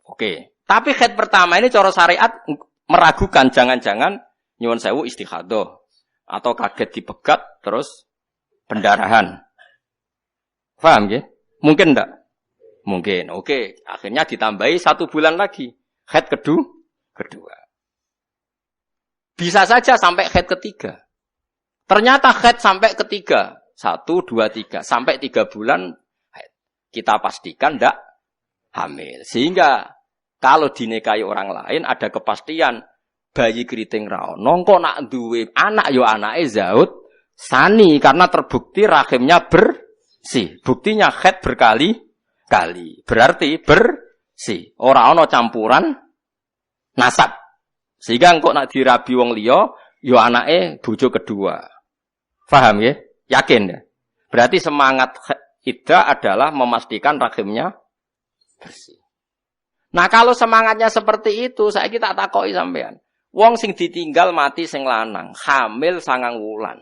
Oke, tapi haid pertama ini cara syariat meragukan, jangan-jangan nyuwun sewu istihadah atau kaget dipegat terus pendarahan. Paham ya? Mungkin enggak? Mungkin. Oke, akhirnya ditambahi 1 bulan lagi. Haid kedua. Bisa saja sampai haid ketiga. Ternyata haid sampai ketiga. 1, 2, 3. Sampai 3 bulan haid. Kita pastikan tidak hamil. Sehingga kalau dinikahi orang lain ada kepastian. Bayi keriting raono kok nak duwe anak yo anake zaud sani. Karena terbukti rahimnya bersih. Buktinya haid berkali-kali. Berarti bersih. Ora ana campuran nasab. Sehingga engkau nak dirabi wong liya, yo anake bojo kedua. Paham ya? Yakin ya? Berarti semangat iddah adalah memastikan rahimnya bersih. Nah kalau semangatnya seperti itu, saya tak takoki sampean. Wong sing ditinggal mati sing lanang, hamil 9 wulan.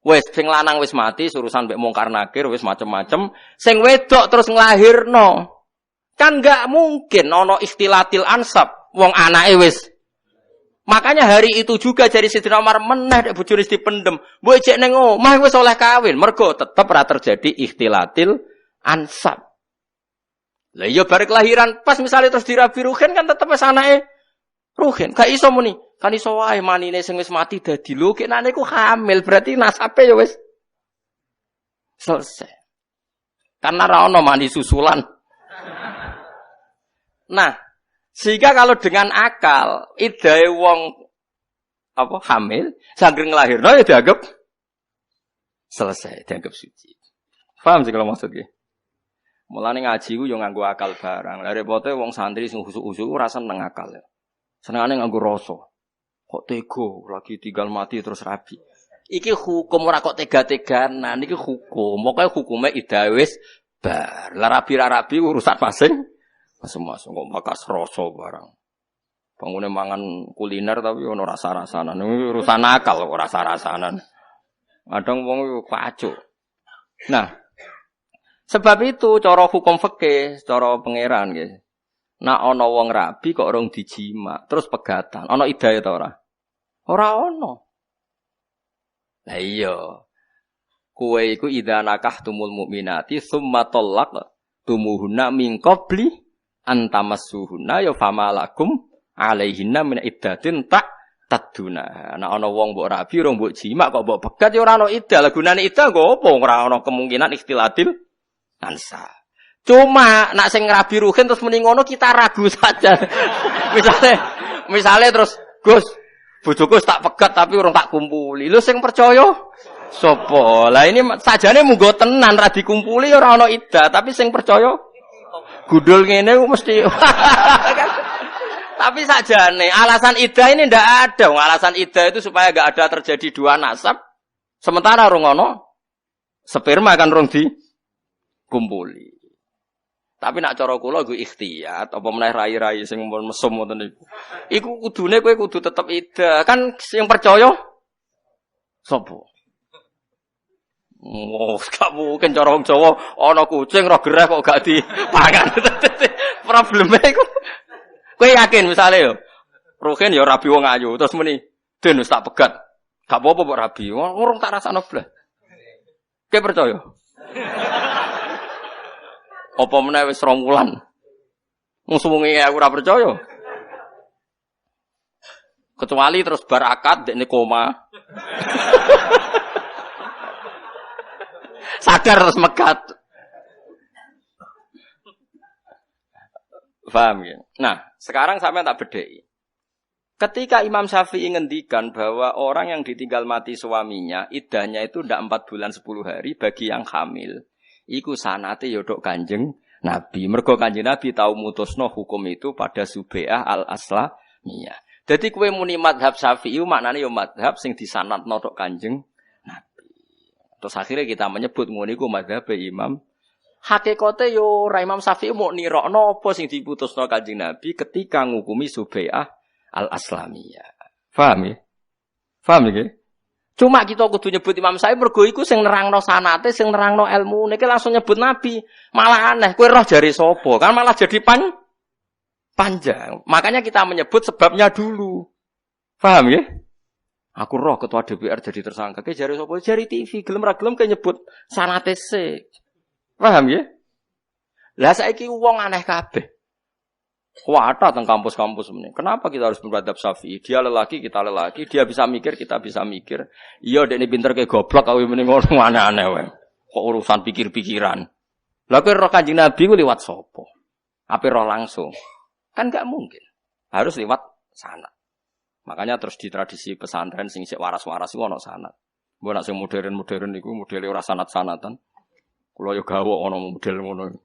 Wis sing lanang wis mati, urusan mbek mungkar nakir wis macem-macem, sing wedok terus nglahirno. Kan enggak mungkin ana ikhtilatil ansab, wong anake wis. Makanya hari itu juga jadi Sidina Umar meneh nek bojone dipendem. Mbok cek ning omah wis oleh kawin, mergo tetep ora terjadi ikhtilatil ansab. Lah iya bareng kelahiran pas misalnya terus dirabi ruhin kan tetep wis anake ruhin. Gak iso muni, kan iso wae manine sing wis mati dadi lho kek nane ku hamil, berarti nasabe ya wis selesai. Karena ra ono mani susulan. Nah, sehingga kalau dengan akal, iddahe wong apa hamil, sangger nglahirno ya dianggap selesai, dianggap suci. Paham sih kalau maksudnya? Mulane ngaji ku yo nganggo akal barang. Lah repote wong santri sing usuk-usuk ora seneng akal. Senengane nganggo rasa. Kok tega lagi tinggal mati terus rabi. Iki hukum ora kok tega-teganan, iki hukum. Pokoke hukume iddah wis bar. Lah rabi urusan masing-masing kok makas rasa barang. Bangune mangan kuliner tapi ono rasa-rasanan. Urusan akal kok rasa-rasanan. Kadang wong yo kacuk. Nah, sebab itu cara hukum fikih, cara pangeran nggih. Nak ana wong rabi kok urung dijima, terus pegatan. Ana iddah ta ora? Ora ana. Lah iya. Kowe iku idza nakahtumul mukminati tsumma tallaqtumuhunna min qabli an tamassuhunna ya famalakum alaihinna min iddatin taduna. Nek ana wong mbok rabi ora mbok jima kok mbok pegat ya ora ana iddah. Lah gunane iddah nggo apa ora ana kemungkinan ikhtilatil ansa. Cuma nak sing rabi ruhin terus muni ngono kita ragu saja. Misale terus Gus, bojoku tak pegat tapi urung tak kumpuli. Lho sing percaya sapa? Lah ini sajane munggo tenan ra dikumpuli ora ana iddah, tapi sing percaya gundul ngene mesti. Tapi sajane alasan iddah ini ndak ada. Alasan iddah itu supaya enggak ada terjadi dua nasab. Sementara urung ana sperma kan urung dikumpuli. Tapi nak cara kula nggo ikhtiyat apa meneh rai-rai sing mesum ngoten niku. Iku kudune kowe kudu tetep iddah. Kan sing percaya sapa? Oh, gak mungkin cara wong Jawa ana kucing roh gereh kok gak dipangan. Probleme iku. Kowe yakin misale yo. Ruhin yo rabi wong ayu terus muni, "Den wis tak pegat." Gak apa-apa kok rabi. Urung tak rasakno blas. Kowe percaya? Apa meneh wis 2 wulan. Wong suwengi aku ora percaya. Kecuali terus bar akad dekne koma. Sadar terus megat. Paham ya? Nah, sekarang sampean tak bedheki. Ketika Imam Syafi'i ngendikan bahwa orang yang ditinggal mati suaminya, iddahnya itu ndak 4 bulan 10 hari bagi yang hamil. Iku sanate ya tok Kanjeng Nabi. Mergo Kanjeng Nabi tau mutusno hukum itu pada Subai'ah al-Aslamiyah. Dadi kowe muni mazhab Syafi'i maknane ya mazhab sing disanadno tok Kanjeng Nabi. Terus akhirnya kita menyebut ngono iku mazhab Imam. Hakikate yo ora Imam Syafi'i mau nirokno apa sing diputusno Kanjeng Nabi ketika ngukumi Subai'ah al-Aslamiyah. Paham ya? Paham ya? Cuma kita kudu nyebut Imam Syafi'i mergo iku sing nerangno sanate, sing nerangno ilmune. Iki langsung nyebut Nabi. Malah aneh, kowe roh jari sapa? Kan malah jadi panjang. Makanya kita menyebut sebabnya dulu. Paham ya? Aku roh ketua DPR jadi tersangka. Kowe jari sapa? Jari TV. Gelem ra gelem kowe nyebut sanate sik. Paham ya? Lah saiki wong aneh kabeh. Kuwata teng kampus-kampus ini. Kenapa kita harus beradab Syafi'i? Dia lelaki, kita lelaki. Dia bisa mikir, kita bisa mikir. Iya, dekne pinter kayak goblok kau mending ngono aneh-aneh wae. Kok urusan pikir-pikiran. Lah kowe roh Kanjeng Nabi ku liwat sapa? Apa roh langsung? Kan enggak mungkin. Harus liwat sanad. Makanya terus di tradisi pesantren sing sik waras-waras iku ana sanad. Mbok nek sing modern-modern iku modele ora sanad-sanatan. Kula yo gawok ana model ngono.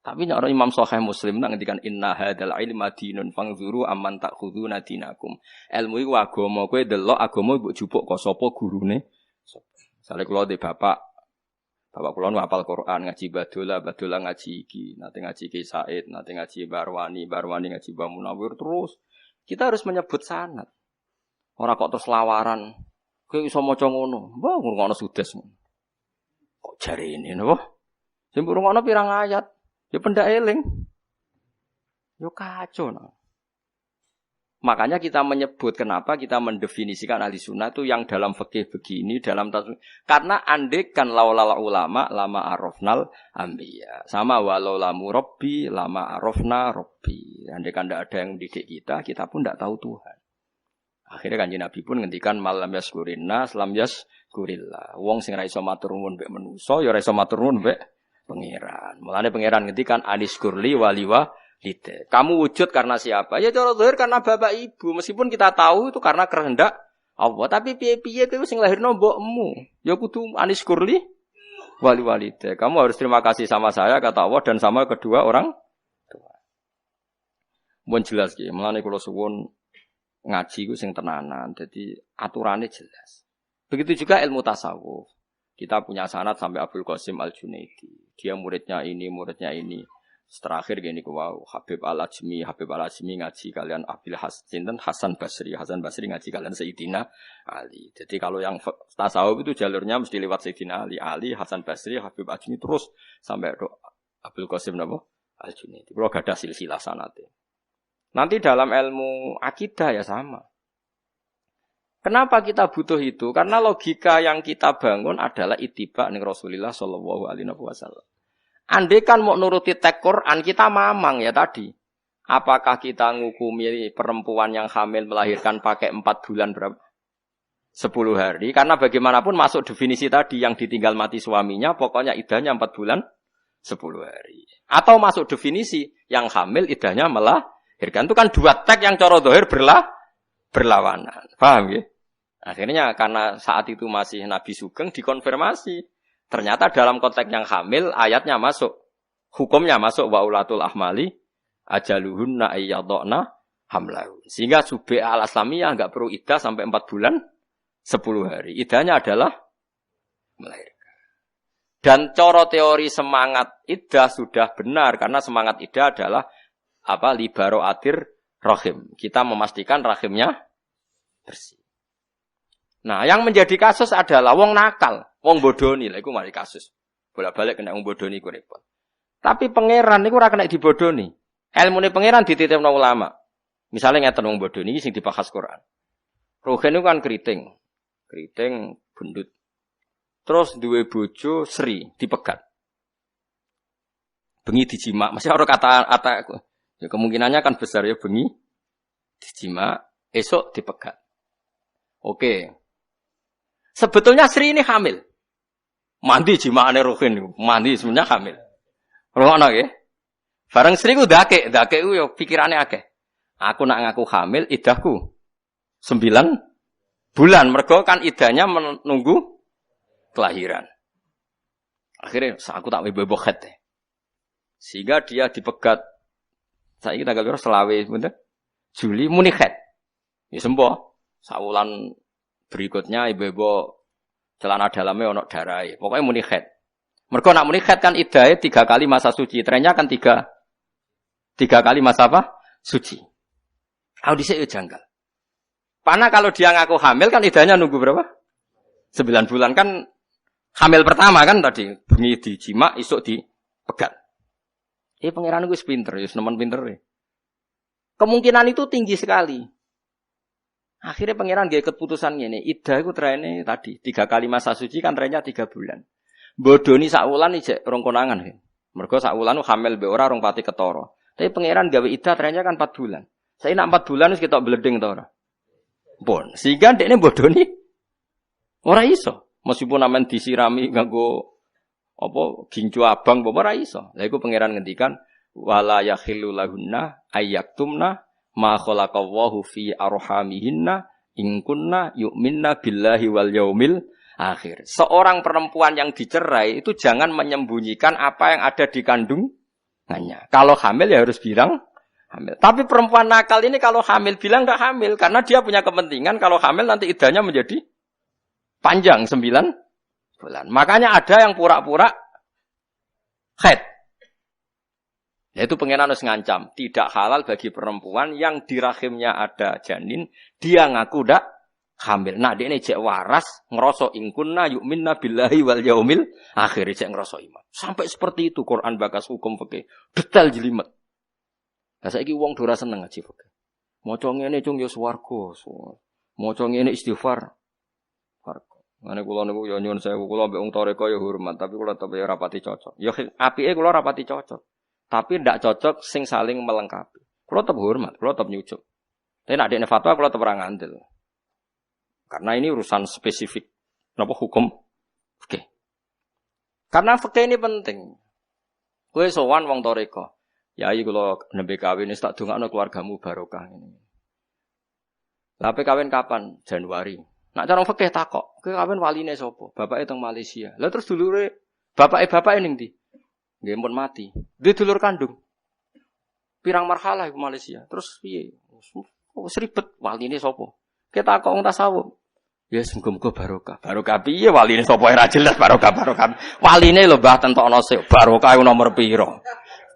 Tapi nek Imam Sahih Muslim nang ngendikan inna hadzal ilma dinun fangzuru amman ta'khuduna dinakum. Ilmu iku agama, kowe delok agama mbok jupuk kok sapa gurune. Misale kula de bapak kula nu hafal Quran, ngaji badola ngaji iki, nate ngaji Ki Said, nate ngaji Barwani ngaji Mbah Munawir terus. Kita harus menyebut sanad. Ora kok terus lawaran. Kowe iso maca ngono. Mbah ngono sudes. Kok jare ini napa? Sing ngono pirang ayat? Ya pendak eling. Yo kacau. Nah. Makanya kita menyebut kenapa kita mendefinisikan ahli sunnah itu yang dalam fikih begini, dalam karena andekan laulal ulama lama arafnal anbiya. Sama walau lamu rabbi lama arafna rabbi. Andekan tidak ada yang mendidik kita pun tidak tahu Tuhan. Akhirnya Kanjeng Nabi pun ngendikan malam yaskurinna lam yaskurillah. Wong sing ra iso matur nuwun mbek manusa ya ora iso matur nuwun mbek pangeran. Mulane pangeran ngendikan aniskurli waliwa lite. Kamu wujud karena siapa? Ya cara zahir karena bapak ibu. Meskipun kita tahu itu karena kehendak Allah, tapi piye-piye kowe sing lahirno mbokmu. Ya kudu aniskurli waliwalite. Kamu harus terima kasih sama saya kata Allah dan sama kedua orang tua. Mun jelas nggih. Mulane kula suwun ngaji ku sing tenanan. Jadi aturannya jelas. Begitu juga ilmu tasawuf. Kita punya sanad sampai Abdul Qasim Al-Junaidi. Dia muridnya ini, muridnya ini. Terakhir gini wow, Habib Al-Ajmi ngaji kalian Hasan Basri ngaji kalian Sayyidina Ali. Jadi kalau yang tasawuf itu jalurnya mesti lewat Sayyidina Ali, Hasan Basri, Habib Ajmi terus sampai Abdul Qasim Al-Junaidi. Kalau gak ada silsilah sanate. Nanti dalam ilmu akidah ya sama. Kenapa kita butuh itu? Karena logika yang kita bangun adalah ittiba ning Rasulullah sallallahu alaihi wasallam. Andai kan mau nuruti teks Quran kita mamang ya tadi. Apakah kita ngukumi perempuan yang hamil melahirkan pakai 4 bulan berapa? 10 hari. Karena bagaimanapun masuk definisi tadi yang ditinggal mati suaminya pokoknya iddahnya 4 bulan 10 hari. Atau masuk definisi yang hamil iddahnya melahirkan. Itu kan dua teks yang cara zahir berlawanan. Paham ya? Akhirnya karena saat itu masih Nabi Sugeng dikonfirmasi. Ternyata dalam konteks yang hamil ayatnya masuk. Hukumnya masuk wa ulatul ahmali ajaluhunna ayyadna hamlahu. Sehingga Subi' al-Aslamiyah enggak perlu iddah sampai 4 bulan 10 hari. Iddahnya adalah melahirkan. Dan cara teori semangat iddah sudah benar karena semangat iddah adalah libaro atir rahim. Kita memastikan rahimnya bersih. Nah, yang menjadi kasus adalah wong nakal, wong bodoni, lha iku mari kasus. Bolak-balik kena wong bodoni ku repot. Tapi pangeran niku ora kena dibodoni. Ilmune pangeran dititipno ulama. Misale ngeten wong bodoni iki sing dibahas Quran. Rohen niku kan keriting. Keriting bundut. Terus duwe bojo Sri dipegat. Bengi dijima, masih ora kata ya kemungkinannya kan besar ya bengi dijima, esok dipegat. Oke. Sebetulnya Sri ini hamil. Mandi jimaane Rohin, mandi sebenarnya hamil. Rohono nggih. Bareng Sri ku ndake ku yo pikirane akeh. Aku nak ngaku hamil iddahku 9 bulan. Mergo kan iddahnya menunggu kelahiran. Akhirnya aku tak bebokhet. Sehingga dia dipegat. Saiki tanggal piro selawe bener? Juli muni khet. Ya sempo. Saulan berikutnya ibu-ibu celana dalamnya ono darai. Pokoknya muni khed. Mergo nak muni khed kan iddahe 3 kali masa suci. Trennya kan 3 kali masa apa? Suci. Audisi yo janggal. Karena kalau dia ngaku hamil kan iddahnya nunggu berapa? 9 bulan kan hamil pertama kan tadi. Bengi dijima, isuk dipegat. Pangeran gue pinter, ya nemen pinter ya. Kemungkinan itu tinggi sekali. Akhirnya pangeran gak ikut putusan ini. Iddah itu trennya tadi 3 kali masa suci kan trennya 3 bulan. Bodoni sakwulan ijek rong konangan. Mergo sakwulan hamil be ora rong pati ketara. Tapi pangeran gawe iddah trennya kan 4 bulan. Saya nak 4 bulan wis ketok bleding to ora. Pun. Sehingga dekne bodoni ora iso. Meskipun amen disirami nganggo gincu abang ora iso. Lha iku pangeran ngendikan wala yakhillu lahunna ayyaktumna ma khalaqallahu fi arhamihinna in kunna yu'minna billahi wal yaumil akhir. Seorang perempuan yang dicerai itu jangan menyembunyikan apa yang ada di kandungannya. Kalau hamil ya harus bilang hamil. Tapi perempuan nakal ini kalau hamil bilang enggak hamil karena dia punya kepentingan kalau hamil nanti iddahnya menjadi panjang 9 bulan. Makanya ada yang pura-pura haid. Yaitu pangeran harus ngancam, tidak halal bagi perempuan yang di rahimnya ada janin, dia ngaku ndak hamil. Nah, dia ini cek waras, ngerosok ingkunna yu'minna billahi wal yaumil akhir, cek ngerosok iman. Sampai seperti itu Quran bakas hukum fikih, detail jelimet. Lah saiki wong ora seneng ngaji fikih. Maca ngene cung yo swarga. Maca ngene istighfar. Ngene kula niku yo nyuwun sewu kula mbek wong toreko yo hormat, tapi kula tetep yo rapati cocok. Yo apike kula rapati cocok. Tapi ndak cocok sing saling melengkapi. Kula tetep hormat, kula tetep nyucuk. Tapi nek dekne fatwa kula tetep ora ngandel. Karena ini urusan spesifik napa hukum fikih. Karena fikih ini penting. Kowe sowan wong toreko. Yai kula nembe kawin wis tak dongakno keluargamu barokah ngene. Lah kawin kapan? Januari. Nak cara fikih takok, kowe kawin waline sapa? Bapake teng Malaysia. Lah terus dulure bapake ning ndi? Nggih pun mati. Dia dulur kandung. Pirang marhalah iku Malaysia. Terus piye? Wis ribet waline sapa? Kita kok wong tasawuf. Ya muga-muga barokah. Barokah piye waline sapa ora jelas barokah. Waline lho Mbah tentokno sik barokah iku nomor piro.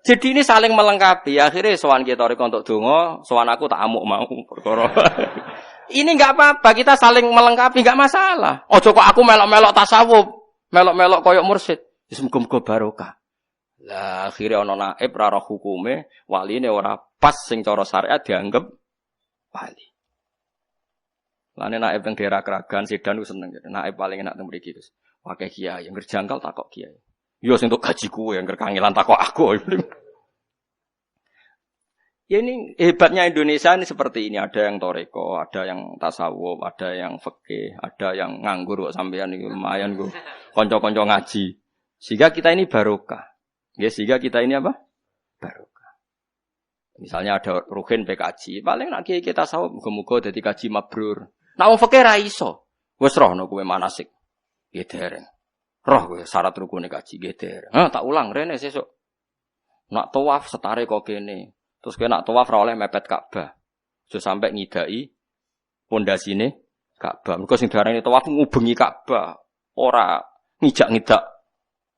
Jadi ini saling melengkapi. Akhirnya sowan kita rek untuk donga, sowan aku tak amuk mau perkara. Ini enggak apa-apa, kita saling melengkapi enggak masalah. Ojo kok aku melok-melok tasawuf, melok-melok koyok mursyid. Wis muga-muga barokah. Lah akhirnya ana naib ra roh hukume, waline ora pas sing cara syariat dianggap wali. Lane naib teng daerah Kragan Sedan ku seneng. Naib paling enak teng mriki Gus. Wae kiai yang ngerjangkal takok kiai. Yo sing entuk gajiku yang kangelan takok aku. Ya ini hebatnya Indonesia ini seperti ini. Ada yang toreko, ada yang tasawuf, ada yang fikih, ada yang nganggur kok sampean iki lumayan kok. Kanca-kanca ngaji. Sehingga kita ini barokah. Ya, sehingga kita ini apa? Barokah. Misalnya ada ruhin PKJ, paling nak kiai kita tasawuf muga-muga dadi kaji mabrur. Nak wong fikih ra iso. Wis rohno kowe manasik. Ya dereng. Roh kowe syarat rukune kaji nggih dereng. Tak ulang rene sesuk. Nak tawaf setare kok kene. Terus kowe nak tawaf ora oleh mepet Ka'bah. Aja sampai ngidai pondasine Ka'bah. Mergo sing diarani tawaf ngubengi Ka'bah, ora ngijak-ngidak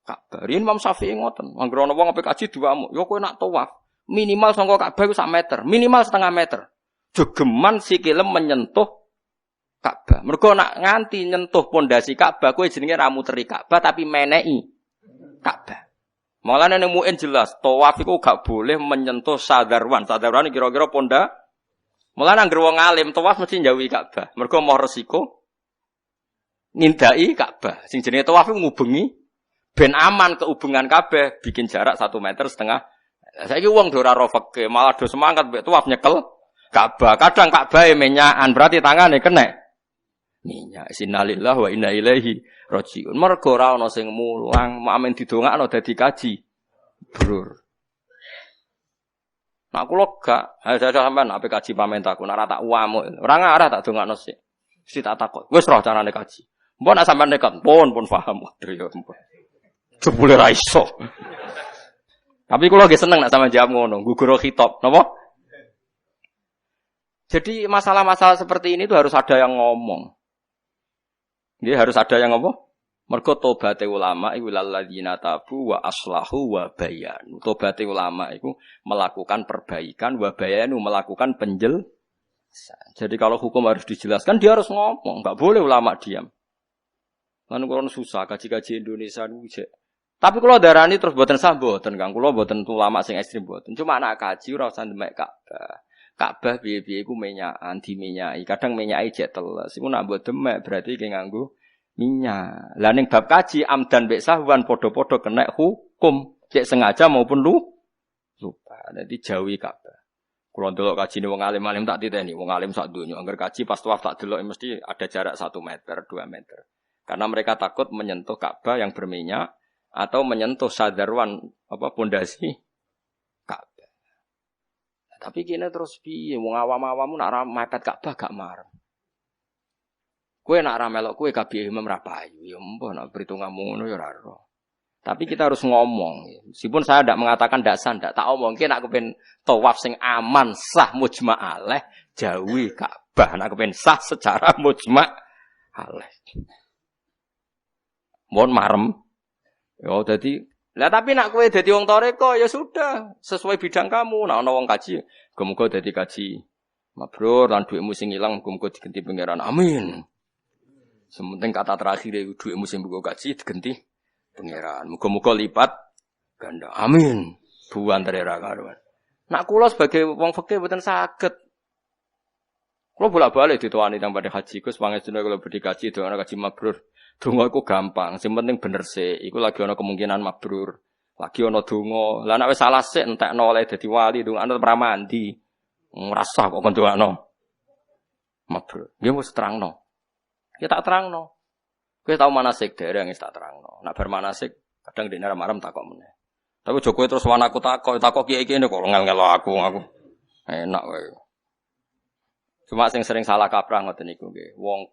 Ka'bah. Riyen Imam Syafi'i ngoten. Anggere ana wong ape kaji diwamuk, ya kowe nak tawaf minimal saka Ka'bah iku 1 meter, minimal setengah meter. Jogeman sikile menyentuh Ka'bah. Mergo nak nganti nyentuh pondasi Ka'bah kowe jenenge ra muteri Ka'bah tapi meneki Ka'bah. Malah nek muin jelas, tawaf iku gak boleh menyentuh sadarwan. Sadarwan kira-kira ponda. Malah nang wong alim tawaf mesti njauhi Ka'bah. Mergo mau resiko ngindai Ka'bah. Sing jenenge tawaf iku ngubengi ben aman kehubungan Ka'bah, bikin jarak 1,5 meter. Saiki wong do ora ro fikih, malah do semangat mbek tawaf nyekel Ka'bah. Kadang Ka'bah menyakan, berarti tangane kena minyak. Innalillahi wa inna ilaihi rajiun. Mergo ora ana sing mulang, amen didongakno dadi kaji. Brur. Nak kula gak, ada sampean ape kaji pamen takon, ora tak uamuk. Ora ngarah tak dongakno sik. Mesti tak takon. Wis roh carane kaji. Mbok nak sampean nekat, pun paham. Yo mpun. Jebule ra iso. Tapi kula nggih seneng nak sampean jawab ngono, gugur khitab. Napa? Jadi masalah-masalah seperti ini tuh harus ada yang ngomong. Nggih harus ada yang apa? Mergo tobaté ulama iku lalladzina tabu wa aslahu wa bayanu. Tobaté ulama iku melakukan perbaikan wa bayanu melakukan penjelasan. Jadi kalau hukum harus dijelaskan dia harus ngomong, enggak boleh ulama diam. Lan kula susah kaji-kaji Indonesia niku jek. Tapi kula darani terus mboten sah mboten Kang. Kula mboten ulama sing ekstrem mboten. Cuma anak kaji ora usah ndemek Ka'bah. Ka'bah piye-piye iku menyakan, dimenyaki. Kadang menyaki jek teles. Iku nak mbok demek berarti ki nganggo minyak. Lah ning bab kaji amdan mbek sahwan padha-padha kena hukum, cek sengaja maupun lupa. Dadi jauhi Ka'bah. Kula ndelok kajine wong alim-alim tak titeni, wong alim sak donya angger kaji pas tawaf tak delok mesti ada jarak 1 meter, 2 meter. Karena mereka takut menyentuh Ka'bah yang berminyak atau menyentuh sadarwan apa pondasi Ka'bah. Tapi kene terus piye wong awam-awam nak ra mepet Ka'bah gak marem. Kowe nak ra melok kowe kabeh imam ra payu ya mbah nak perhitunganmu ngono ya ora ero. Tapi kita harus ngomong. Meskipun saya tidak mengatakan ndak sah, ndak tak omong. Ki nak kepen tawaf sing aman sah mujma' alaih jauhi Ka'bah. Nak kepen sah secara mujma' alaih. Mohon marem. Ya dadi lah tapi nak kowe dadi wong toreko ya sudah sesuai bidang kamu. Nak ana wong kaji, muga-muga dadi kaji mabrur lan dhuwitmu sing ilang muga-muga digenti pangeran. Amin. Sementing kata terakhir iku dhuwitmu sing mbok kaji digenti pangeran. Muga-muga lipat ganda. Amin. Buan terera karuan. Nak kula sebagai wong fikih mboten saged. Kula bolak-balik ditowani teng pada haji Gus pangestune kula badhe kaji doa kaji mabrur. Donga iku gampang, sing penting bener sik. Iku lagi ana kemungkinan mabrur. Lagi ana donga. Lah nek wis salah sik entekno oleh dadi wali, dongane ora mandi. Ngrasah kok kon doakno. Mabrur. Nggih wis terangno. Ya tak terangno. Kowe tau manasik dereng wis tak terangno. Nek bar manasik kadang dekne marem takok meneh. Tapi Joko terus wanaku takok kiye kene kok ngel-ngelo aku. Enak wae. Cuma sing sering salah kaprah ngoten niku nggih. Wong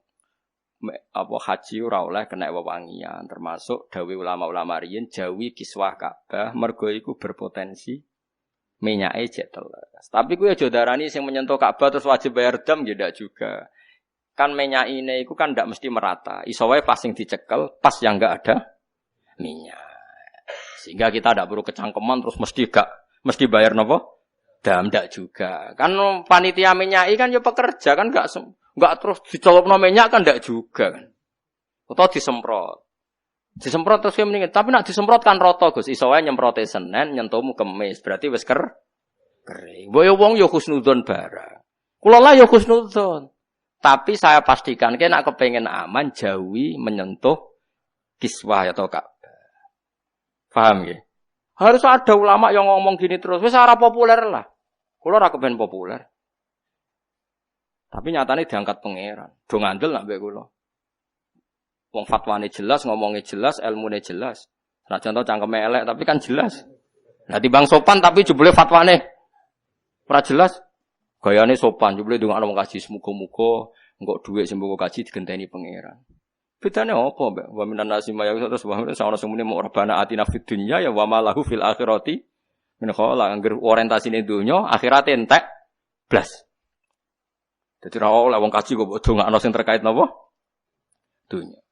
apa haji ora oleh kena wewangian, termasuk dawuh ulama-ulama riyin jauhi kiswah Ka'bah mergo iku berpotensi minyake jek teles. Tapi kuwi aja darani sing menyentuh Ka'bah terus wajib bayar dam ya ndak juga. Kan minyakine iku kan ndak mesti merata. Iso wae pas sing dicekel, pas yang enggak ada minyak. Sehingga kita ndak perlu kecangkeman terus mesti bayar napa? Dam ndak juga. Kan panitia minyaki kan ya pekerja kan enggak terus dicolopno minyak kan ndak juga kan. Atau disemprot. Disemprot terus mendingin. Tapi nak disemprot kan roto Gus. Iso wae nyemprote Senin, nyentuhmu Kemis. Berarti wis kering. Boyo wong yo husnudzon barang. Kula lah yo husnudzon. Tapi saya pastikan nek kepengin aman jauhi menyentuh kiswah atau Ka'bah. Paham nggih? Harus ada ulama yang ngomong gini terus. Wis ora populer lah. Kula ora kepen populer. Tapi nyatane diangkat pangeran. Do ngandel nak mbek kula. Wong fatwane jelas, ngomongnya jelas, ilmune jelas. Nah contoh cangkeme elek tapi kan jelas. Nah timbang sopan tapi jebule fatwane ora jelas. Gayane sopan jebule ndongakno wong kaji muga-muga engko dhuwit sing mbok kaji digenteni pangeran. Bedane apa, Mbak? Wa minan nasi maya terus wa ana sing muni rabbana atina fid dunya ya wa ma lahu fil akhirati min khala angger orientasine donya akhirate entek blas. Dadi ora oleh wong kaji kok ndongakno sing terkait napa? Dunya.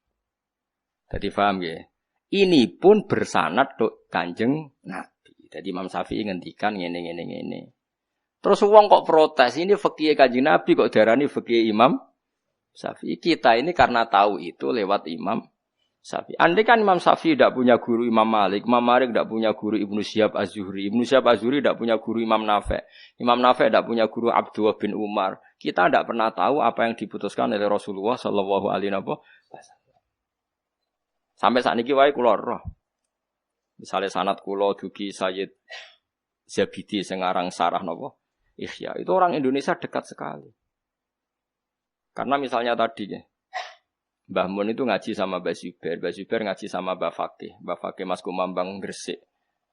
Jadi paham ya? Ini pun bersanad tok Kanjeng Nabi. Jadi Imam Syafi'i ngendikan ngene. Terus wong kok protes, ini fikih Kanjeng Nabi kok diarani fikih Imam Syafi'i. Kita ini karena tahu itu lewat Imam Syafi'i. Andai kan Imam Syafi'i tidak punya guru Imam Malik tidak punya guru Ibnu Syihab Az-Zuhri, Ibnu Syihab Az-Zuhri tidak punya guru Imam Nafi', Imam Nafi' tidak punya guru Abdullah bin Umar. Kita tidak pernah tahu apa yang diputuskan oleh Rasulullah sallallahu alaihi wasallam. Sampai saat ini wae kula roh. Misalnya sanad kula dugi Sayyid Zabidi sing aran sarah napa? Ihya. Itu orang Indonesia dekat sekali. Karena misalnya tadi ya, Mbah Mun itu ngaji sama Mbah Zubair ngaji sama Mbah Fakih Mas Kumambang Gresik.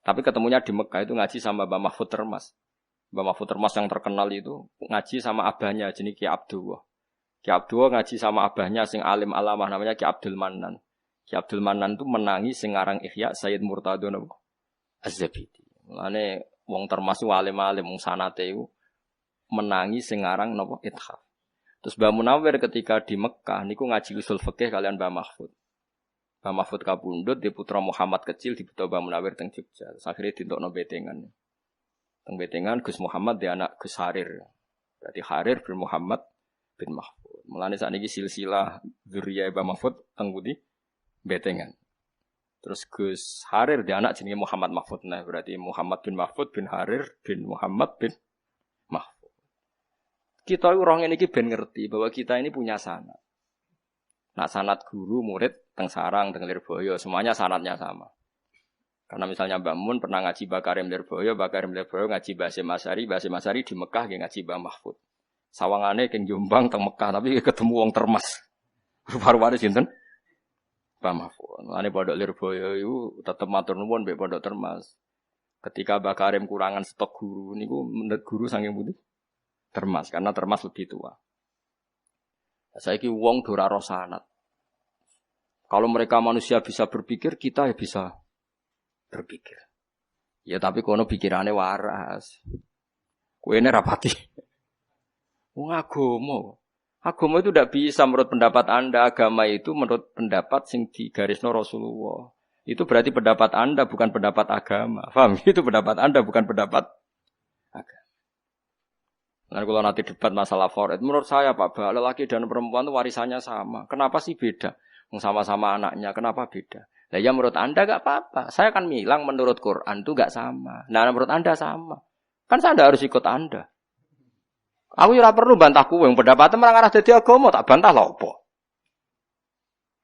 Tapi ketemunya di Mekah itu ngaji sama Mbah Mahfud Termas. Mbah Mahfud Termas yang terkenal itu ngaji sama abahnya jenis Ki Abdullah. Ki Abdullah ngaji sama abahnya sing alim alamah namanya Ki Abdul Manan. Ki Abdul Manan itu menangi sing aran Ihya Sayyid Murtadho Az-Zabidi. Mulane wong termasuk alim-alim wong sanate iku menangi sing aran napa Ithaf. Terus Mbah Munawir ketika di Mekah niku ngaji usul fikih kalian Mbah Mahfud. Mbah Mahfud kabundut di putra Muhammad kecil di Mbah Munawir teng Jogja. Akhire ditokno betengan. Teng betengan Gus Muhammad di anak Gus Harir. Berarti Harir bin Muhammad bin Mahfud. Mulane sakniki silsilah dzurriyyah Mbah Mahfud teng pundi? Betengan. Terus Gus Harir dia anak jenenge Muhammad Mahfud. Nah, berarti Muhammad bin Mahfud bin Harir bin Muhammad bin Mahfud. Kita orang ini ben ngerti bahwa kita ini punya sanad. Nah, sanad guru, murid, teng sarang, teng Lirboyo, semuanya sanadnya sama. Karena misalnya Mbak Mun pernah ngaji Bakarim Lirboyo ngaji Basim Asari di Mekah ngaji Mbah Mahfud. Sawangane keng Jombang teng Mekah tapi ketemu wong Termas. Rupa-rupane sinten? Mbah Mahfud. Ane pondok Lirboyo itu tetep matur nuwun mbek pondok Termas. Ketika Mbah Karim kurangan stok guru niku menurut guru saking putih Termas karena Termas lebih tua. Saiki wong ora ro sanad. Kalau mereka manusia bisa berpikir, kita ya bisa berpikir. Ya tapi kono pikirane waras. Kowe ne rapati. Wong agama itu tidak bisa menurut pendapat Anda. Agama itu menurut pendapat sing digarisno Rasulullah. Itu berarti pendapat Anda bukan pendapat agama. Paham? Itu pendapat Anda bukan pendapat agama. Nah, kalau nanti debat masalah faraid, menurut saya Pak, lelaki dan perempuan itu warisannya sama. Kenapa sih beda? Sama-sama anaknya, kenapa beda? Nah, ya menurut Anda gak apa-apa. Saya kan bilang menurut Quran itu gak sama. Nah, menurut Anda sama. Kan saya harus ikut Anda. Aku ora perlu bantah kowe wong pendapatmu marang arah dadi agama tak bantah lho apa.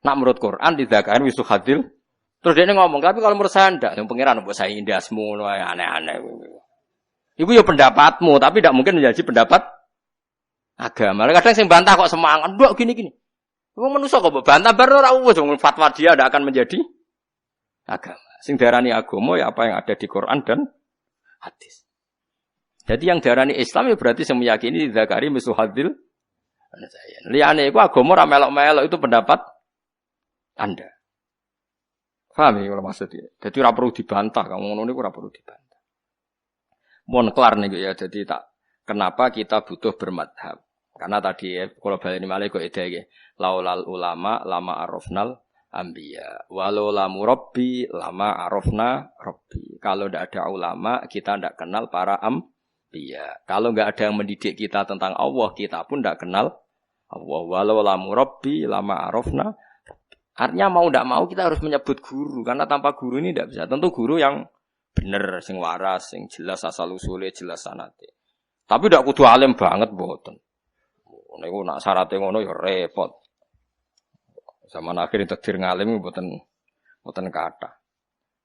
Nak menurut Quran didakain wisu hadil. Terus dia ngomong, tapi kalau menurut saya ndak, yang pangeran mbok saya indasmu aneh-aneh. Iku ya pendapatmu, tapi tidak mungkin menjadi pendapat agama. Kadang sing bantah kok semangat, ndok gini-gini. Wong manusa kok mbok bantah bar ora wis fatwa dia ndak akan menjadi agama. Sing diarani agama ya apa yang ada di Quran dan hadis. Jadi yang diarani Islam ya berarti sing meyakini zakari misuhadil. Liyane iku agama ora melok-melok itu pendapat Anda. Paham ya kalau maksudnya? Jadi ora perlu dibantah, kamu ngono niku ora perlu dibantah. Mohon kelar niku ya. Jadi tak kenapa kita butuh bermadhab. Karena tadi ya, kalau balik ini malah kok ide laulal ulama lama arafnal ambiya. Walau lamu rabbi lama arafna rabbi. Kalau tidak ada ulama, kita tidak kenal para ambiya. Kalau nggak ada yang mendidik kita tentang Allah, kita pun tidak kenal Allah. Walau lamu rabbi lama arafna. Artinya mau tidak mau kita harus menyebut guru. Karena tanpa guru ini tidak bisa. Tentu guru yang benar, sing waras, sing jelas asal usulnya, jelas sanate. Tapi tidak kudu alim banget boten. Niku nak syaratnya ngono ya repot. Zaman akhir takdir ngalim boten kathah.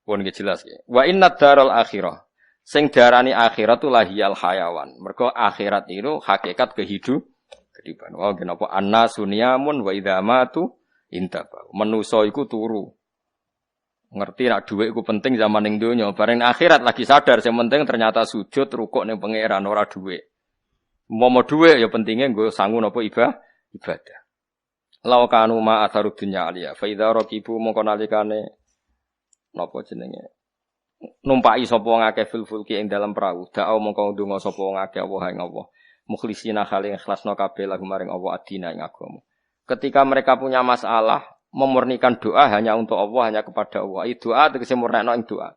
Pun iki jelas iki. Wa inna daral akhirah. Sing darani akhirat tu lahiyal hayawan. Mergo akhirat itu hakikat kehidupan. Wa kenapa annasu niyamun wa idza matu intaba. Manusa iku turu. Ngerti nak dhuwit iku penting zaman ning donya, bareng akhirat lagi sadar sing penting ternyata sujud rukuk ning pangeran ora dhuwit. Momo dhuwit ya pentinge nggo sangu napa ibadah. Law kanu ma atharud dunya alia fa idza raqibu mongko nalikane napa jenenge numpaki sapa wong akeh fil fulki ing dalam perahu da'au mongko ndonga sapa wong akeh Allah ing Allah mukhlisina khali ikhlasna kabeh lagu maring Allah adina ing agama. Ketika mereka punya masalah memurnikan doa hanya untuk Allah, hanya kepada Allah. Doa tegese murnekno ing doa.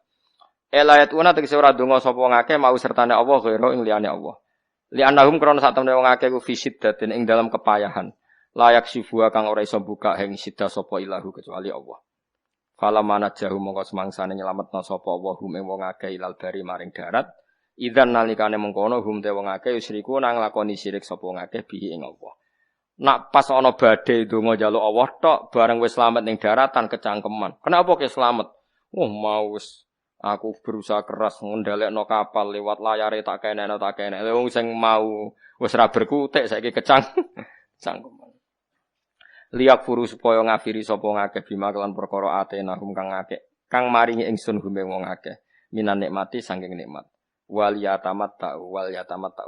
Elayatuna tegese ora ndonga sapa wong akeh mau sertane Allah ghairu ing liyane Allah. Li annahum krana sak temene wong akeh ku fisiddatin ing dalam kepayahan. Layak sifua kang ora iso buka ing sidda sapa ilahu kecuali Allah. Fala manajahu mongko semangsane nyelametna sapa Allah hum ing wong akeh ilal bari maring darat. Idzan nalikane mengkono hum te wong akeh yusriku nang lakoni syirik sapa wong akeh bihi ing Allah. Nak pas ana badhe donga njaluk Allah tok bareng wis slamet ning daratan kecangkeman. Kenapa ke slamet? Mau wis aku berusaha keras ngendhalekno kapal lewat layare tak kenekno. Wong sing mau wis ra berkutik saiki kecangkeman. Liyak furu supaya ngafiri sapa ngakeh bima kelan perkara atenahum kang akeh kang maringi ingsun gume wong akeh minan nikmati saking nikmat. Wal yatamatta.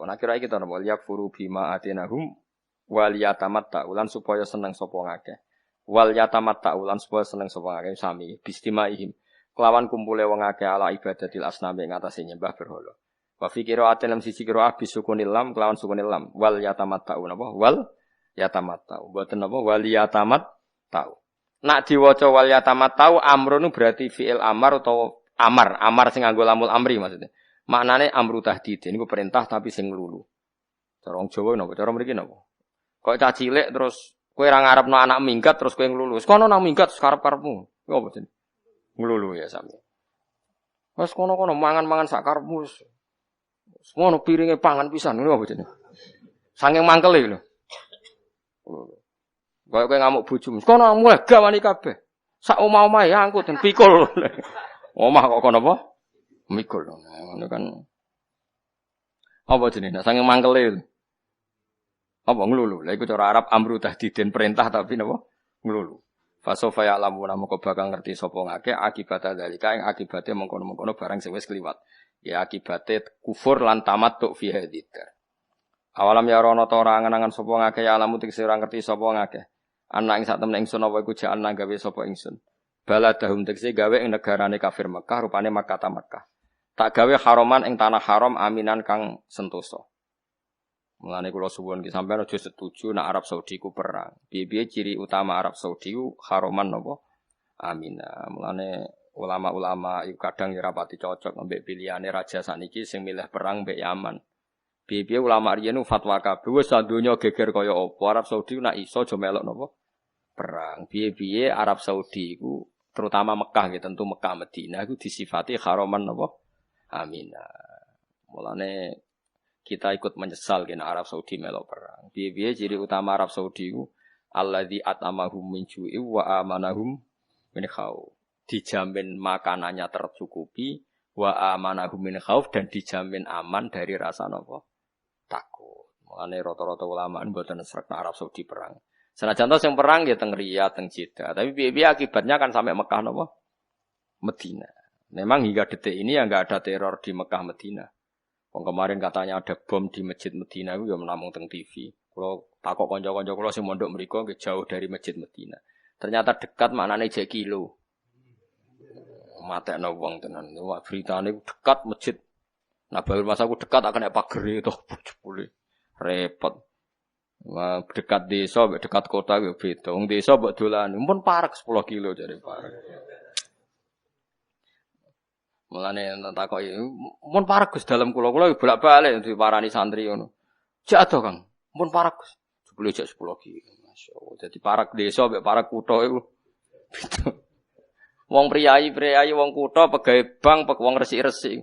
Nah kira iki to napa liyak furu bima atenahum wal yatamatta ulan supaya seneng sapa ngakeh. Wal yatamatta ulan supaya seneng sapa ngakeh sami bistimaihim. Kelawan kumpule wong akeh ala ibadatil asnami ing atase nyembah berhala. Wa fi qira'atin lam sisi qira'ah bisukunil lam kelawan sukunil lam wal yatamatta napa wal yatamattau. Mboten napa wal yatamattau. Nak diwaca wal yatamattau amrun berarti fi'il amar utawa amar sing nganggo lamul amri maksudnya. Maknane amru tahdid niku perintah tapi sing nglulu. Cara wong Jawa napa cara mriki napa? Kok cah cilik terus kowe ra ngarepno anak minggat terus kowe nglulu. Kono nang minggat karep-karepmu. Yo apa jenenge? Nglulu ya sami. Wes kono-kono mangan-mangan sak karepmu. Ngono piringe pangan pisan ngono apa jenenge? Saking mangkele lho. Kaya kowe ngamuk bojomu. Kono mulai gawani kabeh. Sak omah-omah ya angkut den pikul. Omah kok kono apa? Mikul. Ngono kan. Apa jenenge? Saking mangkele. Apa nglulu? Lah iku cara Arab amru tahdidin perintah tapi napa? Nglulu. Fasofa ya'lamu moko bakal ngerti sapa ngake akibat dalika ing akibate mengkono-mengkono barang sing wis kliwat. Ya akibate kufur lan tamattu fi hadidar. Awalam ya rono ta ora angen-angen sapa ngake ya alamu tegese ora ngerti sapa ngake. Ana ing sak temene ingsun apa iku ja'alna gawe sapa ingsun. Baladahum tegese gawe ing negarane kafir Mekah rupane Makkah ta Mekah. Tak gawe haroman ing tanah haram aminan kang sentosa. Mulane kula suwun ki sampeyan aja setuju nek Arab Saudi ku perang. Piye-piye ciri utama Arab Saudi ku haroman napa? Aminah. Mulane ulama-ulama iku kadang ya rapati cocok ambek pilihane raja saniki sing milih perang mbek Yaman. Piye-piye ulama riyen fatwa kabeh wis sadonya geger kaya apa Arab Saudi nak iso aja melok napa perang. Piye-piye Arab Saudi iku terutama Mekah nggih tentu Mekah Madinah iku disifati haroman napa aminah. Mulane kita ikut menyesal kena Arab Saudi melok perang. Piye-piye ciri utama Arab Saudi iku alladzi atamahum min ju'i wa amanahum min khauf. Dijamin makanannya tercukupi wa amanahum min khauf dan dijamin aman dari rasa napa takut. Mulane rata-rata ulama mboten srek Arab Saudi perang. Senajan to sing perang ya teng Riyadh, teng Jeddah, tapi piye-piye akibatnya kan sampai Mekah napa? Madinah. Memang hingga detik ini ya enggak ada teror di Mekah Madinah. Kemarin katanya ada bom di Masjid Madinah itu ya menamung teng TV. Kalau takok kanca-kanca kula sing mondok mriku nggih jauh dari Masjid Madinah. Ternyata dekat maknane jek kilo. Matekno wong tenan. Wah beritane dekat masjid Nah, baru masa aku dekat akan pager itu boleh repot. Wah, dekat desa, dekat kota yo beda. Wong desa mbok dolan, mun parek 10 kilo jare parek. Mulane takoki, mun parek Gus dalem kula bolak-balik diparani santri ngono. Jak ado Kang, mun parek Gus. Jebule jak 10 kilo. Masyaallah. Dadi parek desa mbek parek kutha iku beda. Wong priyayi, wong kutha pegawe bank, wong resik-resik.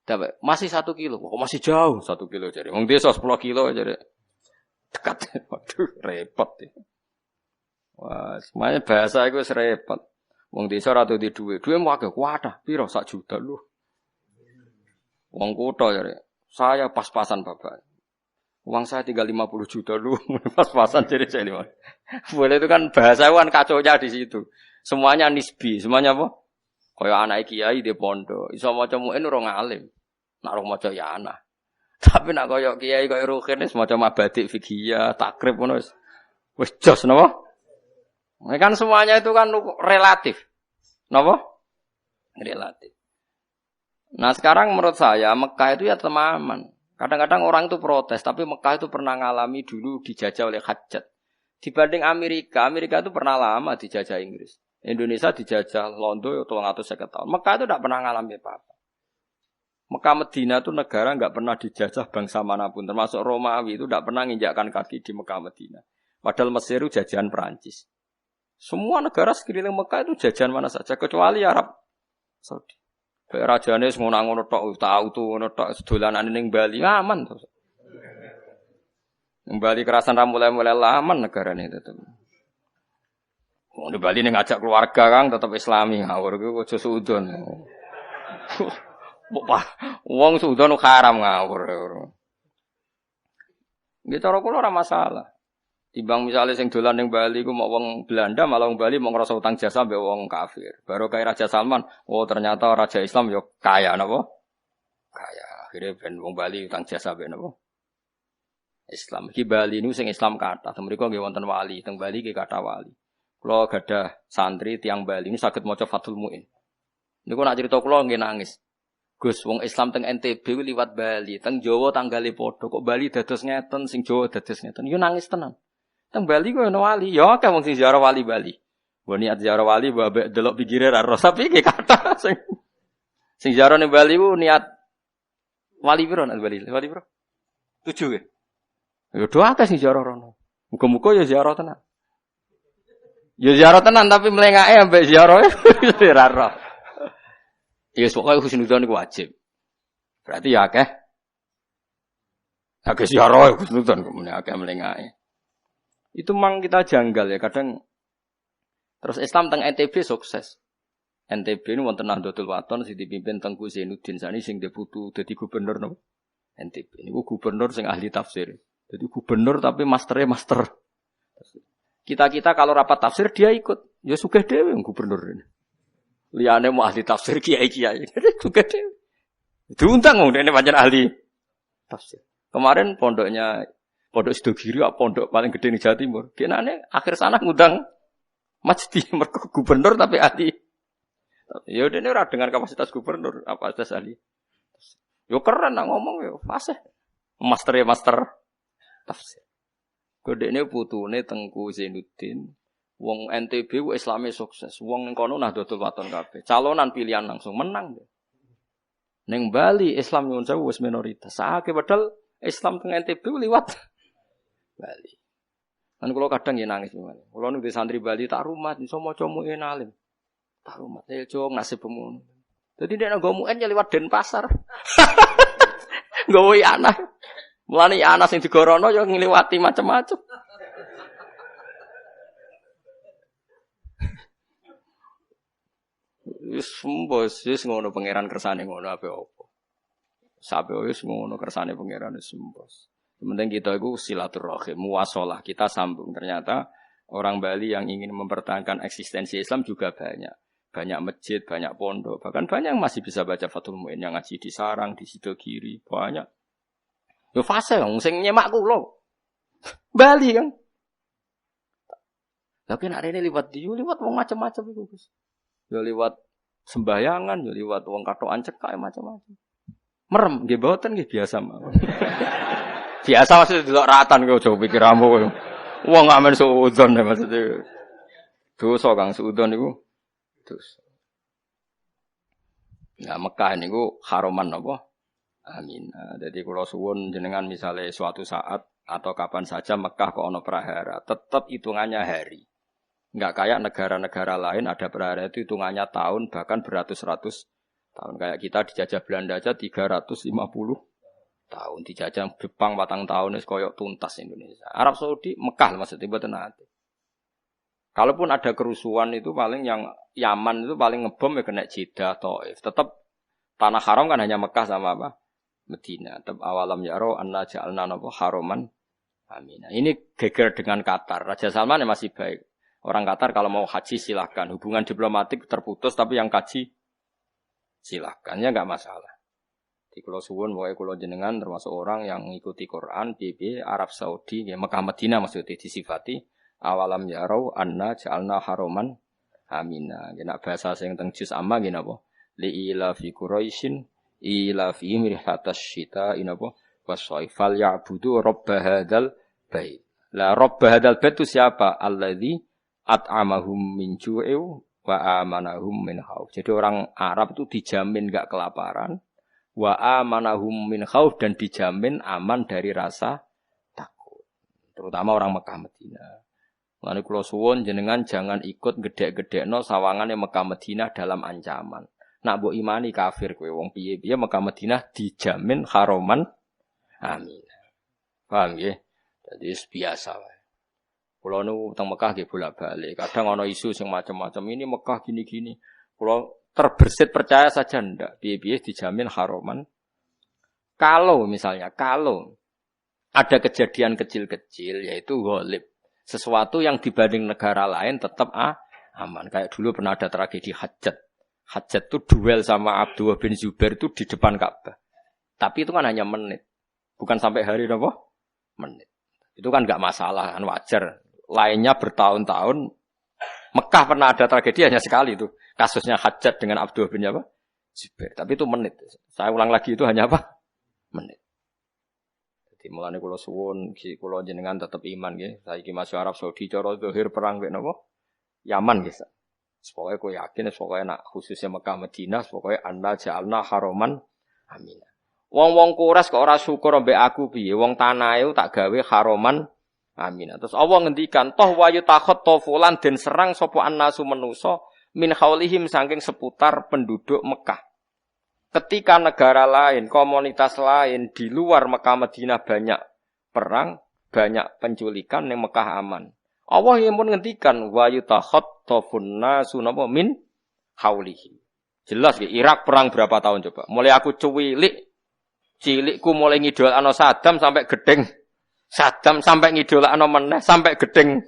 Dapat masih 1 kilo, kok masih jauh 1 kilo jare. Wong desa 10 kilo jare. Dekat. Waduh, repot. Wah, semuanya bahasa iku wis repot. Wong desa ora duwe dhuwit. Dhuwit mung akeh kuatah, piro 1 juta lho. Wong kutha jare. Saya pas-pasan Bapak. Uang saya tinggal 50 juta lu, pas-pasan jadi saya 5. Boleh itu kan bahasa kan kacaunya di situ. Semuanya nisbi, semuanya apa? Kaya anak kiai di pondok, iso maca muin ora ngalim. Nak ora maca ya anak. Tapi nak kaya kiai kaya rukin wis maca mabadik fikih, takrib ngono wis jos napa? Kan semuanya itu kan relatif. Napa? Relatif. Nah, sekarang menurut saya Mekah itu ya temaman. Kadang-kadang orang itu protes, tapi Mekah itu pernah ngalami dulu dijajah oleh Hajjaj. Dibanding Amerika itu pernah lama dijajah Inggris. Indonesia dijajah Londo 350 tahun. Mekah itu tidak pernah ngalami apa-apa. Mekah Medina itu negara enggak pernah dijajah bangsa manapun, termasuk Romawi itu tidak pernah menginjakkan kaki di Mekah Medina. Padahal Mesir itu jajahan Perancis. Semua negara sekeliling Mekah itu jajahan mana saja kecuali Arab Saudi. Kayak rajane wis ngono-ngono tok tau tuh ngono tok sedolanane ning Bali aman to. Ning Bali kerasan ra mulai-mulai aman negarane tetep. Wong di Bali ning ngajak keluarga Kang tetep Islami ngawur iku aja suudon. Wong suudon haram ngawur. Nggih cara kula ora masalah. Timbang misalnya sing dolan ning Bali ku mau wong Belanda malah wong Bali mau ngrasa utang jasa mbek wong kafir. Baru kaya Raja Salman, oh ternyata raja Islam yo kaya napa? Kaya. Akhire ben wong Bali utang jasa mbek napa? Islam. Iki Bali niku sing Islam kathah. Mriku nggih wonten wali, teng Bali nggih kathah wali. Kula gadah santri tiyang Bali ini saged maca Fathul Muin. Niku nak crita kula nggih nangis. Gus wong Islam teng NTB liwat Bali, teng Jawa tanggale padha kok Bali dados ngeten, sing Jawa dados ngeten. Yo nangis tenan. Teng Bali ku ono wali, ya akeh wong sing ziarah wali Bali. Mbok niat ziarah wali mbok delok pikire ra ros, tapi iki kata sing ziarah ning Bali ku niat wali piro nek Bali? Wali piro? 7 ya. Ya do akeh sing ziarah rono. Muga-muga ya ziarah tenan. Ya ziarah tenan tapi mlengake ambek ziarah ra ros. Ya pokoke husnudzon iku wajib. Berarti ya akeh. Akeh ziarah husnudzon kemene akeh mlengake. Itu memang kita janggal ya kadang. Terus Islam teng NTB sukses. NTB ini wonten Nahdlatul Wathon sing dipimpin Tengku Zainuddin sani sing deputu dadi gubernur napa? NTB. Niku gubernur sing ahli tafsir. Jadi gubernur tapi master. Kita kalau rapat tafsir dia ikut. Ya sugih dhewe gubernur ini. Liyane mau ahli tafsir kiai-kiai. Sugih dhewe. Diundang wong dene pancen ahli tafsir. Kemarin Pondok Sidogiri, pondok paling gede di Jawa Timur. Kenane akhir sana ngundang Majdi, mereka gubernur tapi ahli. Ya udah ini ora dengan kapasitas gubernur, kapasitas ahli. Yo keren nak ngomong yo fasih. Master tafsir. Godene putune Tengku Zainuddin, wong NTB ku Islame sukses. Wong ning kono Nahdlatul Wathon kabeh. Calonan pilihan langsung menang. Ning Bali Islam nyuwun sewu wis minoritas. Saake padahal Islam teng NTB liwat Bali. Kan kula kadang ya nangis mawon. Kula nu di santri Bali tak rumat iso maca muin alim. Tak rumat yo nasib pemono. Dadi nek nggo muin ya liwat Denpasar. Nggowo anak. Mulane anak sing digorono yo ngliwati macam-macam. Wis mbos wis ngono pangeran kersane ngono ape opo. Sabe wis ngono kersane pangeran wis mbos. Penting kita itu silaturahim, muwasalah, kita sambung. Ternyata orang Bali yang ingin mempertahankan eksistensi Islam juga banyak. Banyak masjid, banyak pondok, bahkan banyak yang masih bisa baca Fathul Muin yang ngaji di Sarang, di Sidogiri, banyak. Yo fase wong sing nyemak kula. Bali kan. Tapi nek rene liwat wong macam-macam iku, Gus. Yo liwat sembahyangan, yo liwat wong katokan cekak macam-macam. Merem nggih mboten nggih biasa mawon. Biasa maksudnya delok ratan kok aja pikir ambu. Wong amen suudzon maksudnya. Dosa Kang suudzon niku dosa. Nah Mekah niku haroman napa? Amin. Jadi kalau suwun jenengan misalnya suatu saat atau kapan saja Mekah kok ono prahara, tetap hitungannya hari. Enggak kayak negara-negara lain ada prahara itu hitungannya tahun bahkan beratus-ratus tahun. Kayak kita dijajah Belanda aja 350 tahun, dijajah Jepang 4 tahun wis koyo tuntas Indonesia. Arab Saudi Mekah maksudnya mboten ate. Kalaupun ada kerusuhan itu paling yang Yaman itu paling ngebom ya kena Jeddah, Thaif. Tetap tanah haram kan hanya Mekah sama apa? Medina. Tetap awalam yaro anna ja'alna napa haroman. Amin. Ini geger dengan Qatar. Raja Salman ya masih baik. Orang Qatar kalau mau haji silahkan. Hubungan diplomatik terputus tapi yang kaji silahkan. Ya enggak masalah. Di Kulo Suwun, pokoknya Kulo jenengan termasuk orang yang mengikuti Quran, BB, Arab Saudi, ya, Mekah Medina maksudnya disifati. Awalam yaro anna ja'alna haroman. Amina. Kena bahasa sing teng juz amma nggih napa? Li ila fi Quraisyin ila fi mirhatas syita inapa? Wasaifal ya'budu rabb hadzal bait. La rabb hadzal bait itu siapa? Allazi at'amahum min ju'i wa amanahum min khauf. Jadi orang Arab itu dijamin enggak kelaparan, wa amanahum min khauf dan dijamin aman dari rasa takut. Terutama orang Mekah Madinah. Lalu kula suwun jenengan jangan ikut gedhe-gedhekno sawangane Mekah Madinah dalam ancaman. Nak mbok imani kafir kowe wong piye-piye Mekah Madinah dijamin haroman. Amin. Paham nggih? Jadi biasa wae. Kula nu teng Mekah nggih bolak-balik. Kadang ana isu sing macam-macam ini Mekah gini-gini. Kula terbersit percaya saja ndak. Piye-piye dijamin haroman. Kalau ada kejadian kecil-kecil yaitu ghalib. Sesuatu yang dibanding negara lain tetap aman. Kayak dulu pernah ada tragedi Hajjat. Hajjat itu duel sama Abdullah bin Zubair itu di depan Ka'bah. Tapi itu kan hanya menit. Bukan sampai hari apa? Menit. Itu kan enggak masalah, kan wajar. Lainnya bertahun-tahun. Mekah pernah ada tragedi hanya sekali itu. Kasusnya Hajjat dengan Abdullah bin Zubair. Tapi itu menit. Saya ulang lagi itu hanya apa? Menit. Jadi mulane kula suwun, kula jenengan tetep iman nggih. Saiki masuk Arab Saudi cara zahir perang mek napa? Yaman nggih. Pokoke kowe yakin pokoke nak khususnya Mekah Madinah pokoke anna ja'alna haroman amin. Wong-wong Quraisy kok ora syukur mbek aku piye? Wong tanahe tak gawe haroman amin. Terus Allah ngendikan toh wayu takhot tofulan den serang sapa annasu manusa min haulihim saking seputar penduduk Mekah. Ketika negara lain, komunitas lain di luar Mekah Madinah banyak perang, banyak penculikan yang Mekah aman. Allah yang pun ngendikan wa yutakhattafun nasu napa min haulihi. Jelas ya, Irak perang berapa tahun coba? Mulai aku cilikku mulai ngidolakno Saddam sampai gedeng. Saddam sampai ngidolakno meneh sampai gedeng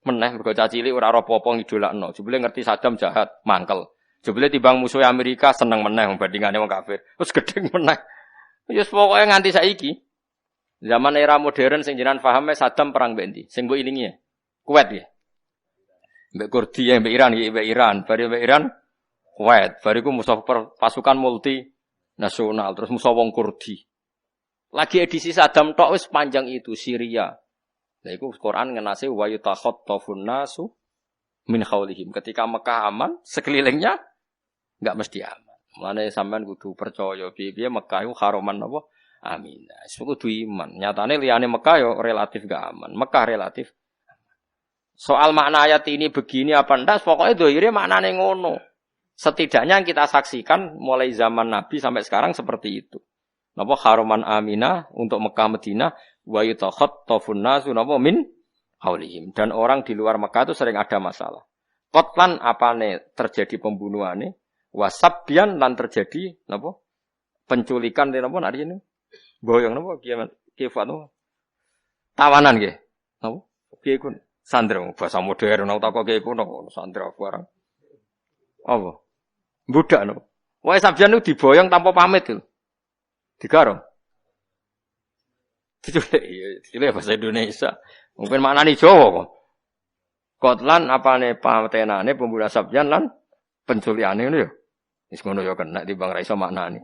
meneh mergo cilik ora apa-apa ngidolakno. Jebule ngerti Saddam jahat, mangkel. Jebule timbang musuh Amerika seneng meneh bandingane wong kafir. Terus gedeng meneh. Ya pokoke nganti saiki. Zaman era modern sing jenengan pahame Saddam perang mbek ndi? Sing mbok ilingi ya. Kuwait ya. Mbek Kurdi ya, mbek Iran ya, mbek Iran. Bari mbek Iran Kuwait. Bariku musuh pasukan multi nasional terus musuh wong Kurdi. Lagi edisi Saddam tok wis panjang itu Syria. Lah iku Quran ngenase wa yutakhattafun nasu min haulihim. Ketika Mekah aman, sekelilingnya enggak mesti aman. Mulane sampean kudu percaya piye-piye Mekah iku haroman apa? Amin. Wis kudu iman. Nyatane liyane Mekah yo relatif enggak aman. Mekah relatif. Soal makna ayat ini begini apa ndak, pokoknya dohire maknane ngono. Setidaknya yang kita saksikan mulai zaman Nabi sampai sekarang seperti itu. Napa haroman aminah untuk Mekah Madinah wa yutakhattafun nasu napa min haulihim. Dan orang di luar Mekah itu sering ada masalah. Qatlan apane terjadi pembunuhane, wasabyan lan terjadi napa? Penculikan napa nari ini? Boyong napa kifat napa? Tawanan nggih. Napa? Piye ku sandra bahasa modern nang tak kok kuno sandra barang. Apa? Budak napa? Wae sabyan itu diboyong tanpa pamit lho. Digarong. Itu bahasa Indonesia. Mungkin maknane Jawa kok. Qatlan apane patenane pembunuh sabyan lan penculiane ngono ya. Wis ngono ya kena timbang ra iso maknane.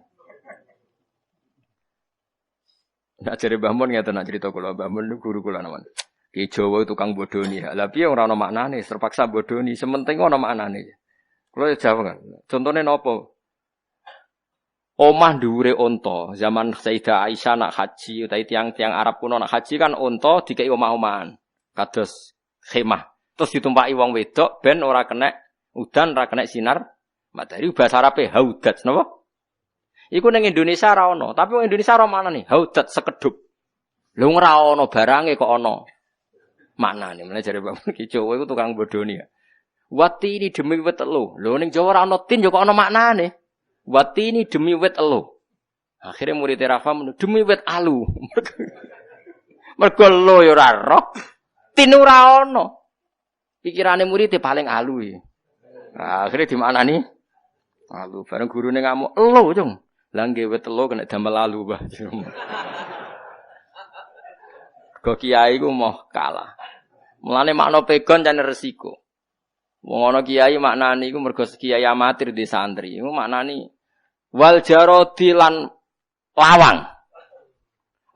Nak jare Mbah Mun ngeten nak cerita kula Mbah Mun guru kula nawan. Ki Jawa tukang bodoni. Lah piye ora ana maknane, terpaksa bodoni, sementing ana maknane. Kula jawab kan. Contone napa? Omah dhuwure unta, zaman Sayyidah Aisyah nak haji utawi tiang-tiang Arab kuno nak haji kan unta dikei omah-omahan. Kados khemah. Terus ditumpaki wong wedok ben ora kena udan, ora kena sinar matahari bahasa Arabe haudat napa? Iku ning Indonesia ora ono, tapi wong Indonesia ora maknane haudat sekedup. Lho ora ono barange kok ono. Maknane meneh jare Mbak Ki Jawa iku tukang bodoni ya. Wati ini demi wit elo. Lho ning Jawa ora ono tin yo kok ono maknane. Wati ini demi wit elo. Akhirnya murid Rafa demi wit alu. Mergo elo yo ora roh. Tin ora ono. Pikirane murid paling alu ya. Nah, akhirnya dimaknani alu. Bareng gurune ngamuk, elo, Cung. Lah nggih wit elo kena damel alu, Mbah. Go kiai ku mau kalah. Mulane makna pegon jan resiko. Wong ana kiai maknani iku mergo kiai amatir di santri. Iku maknani wal jarodi lan lawang.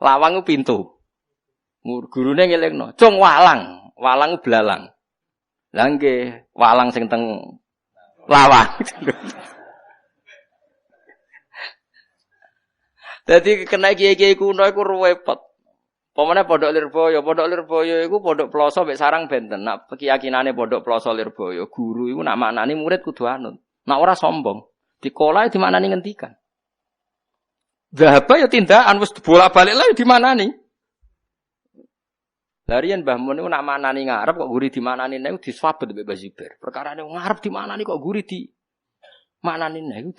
Lawang ku pintu. Gurune ngelingno, "Cung walang." Walang belalang. Lah nggih, walang sing teng lawang. Dadi kena kiai-kiai kuno iku repot. Pemene pondok Lirboyo iku pondok ploso mek sarang benten. Nak keyakinane pondok ploso Lirboyo, guru iku nak maknani murid kudu anut. Nak ora sombong. Dikolae di maknani ngendikan. Dhahaba ya tindakan wis bolak-balik lah di maknani. Larian Mbah Mun niku nak maknani ngarep kok guri di maknani niku diswabet mbek Mbah Zubair. Perkarane ngarep di maknani kok guri di maknani niku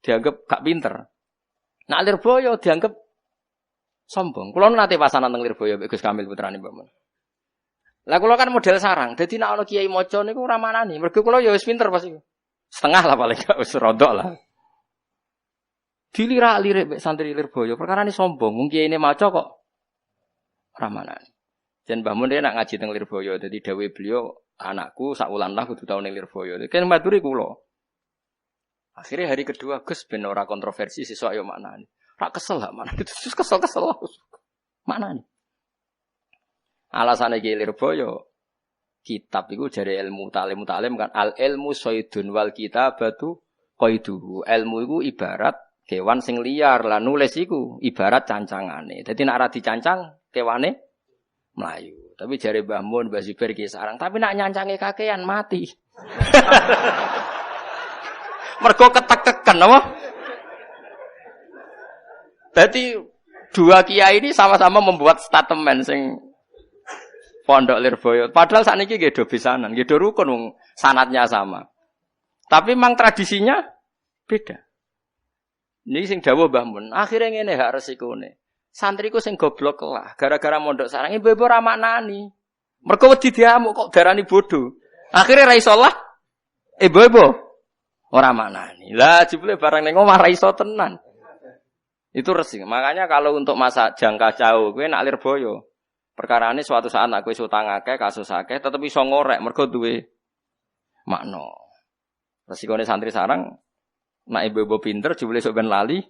dianggap gak pinter. Nak Lirboyo dianggap sombong. Kulo nate pasanan teng Lirboyo mek Gus Kamil putrane Mbak Mun. Lah kulo kan model sarang. Dadi nek ana kiai maca niku ora manani. Mergo kulo ya wis pinter pasti. Setengah lah paling gak wis rodok lah. Dilirak-lirik mek santri Lirboyo perkarane sombong. Mung kiai ne maca kok ora manani. Jan Mbah Mun nek ngaji teng Lirboyo dadi dawuh beliau anakku sakulan lah kudu tau ning Lirboyo. Kan maturi kulo. Akhirnya hari kedua Gus ben ora kontroversi sesuk ayo maknani. Tak kesel lah mana itu kesel mana nih alasannya Lirboyo kitab itu dari ilmu ta'lim kan al ilmu soidun wal kitabatu qaiduhu ilmu itu ibarat kewan sing liar lah nulis itu ibarat cancangane jadi nak ora dicancang kewane melayu tapi jare Mbah Mun Mbah Zubair ki sarang tapi nak nyancange kakean mati mergo ketek-teken apa Jadi dua kiai ini sama-sama membuat statement sing pondok Lirboyo. Padahal sakniki nggih do besanan, nggih do rukun wong sanadnya sama. Tapi memang tradisinya beda. Niki sing dawuh Mbah Mun, akhire ngene hak resikone. Santriku sing goblok lah, gara-gara mondok sarang ibu-ibu ra maknani. Mergo wedi diamuk kok darani bodoh. Akhire ra iso lah. Ibu-ibu ora maknani. Lah jebule barang ning omah ra iso tenan. Itu resik. Makanya kalau untuk masa jangka jauh, kowe nak Lirboyo. Perkarane suatu saat nak kowe utang akeh, kasus akeh, tetep iso ngorek mergo duwe makna. Resikone santri sarang nak ibu-ibu pinter jebule sok ben lali.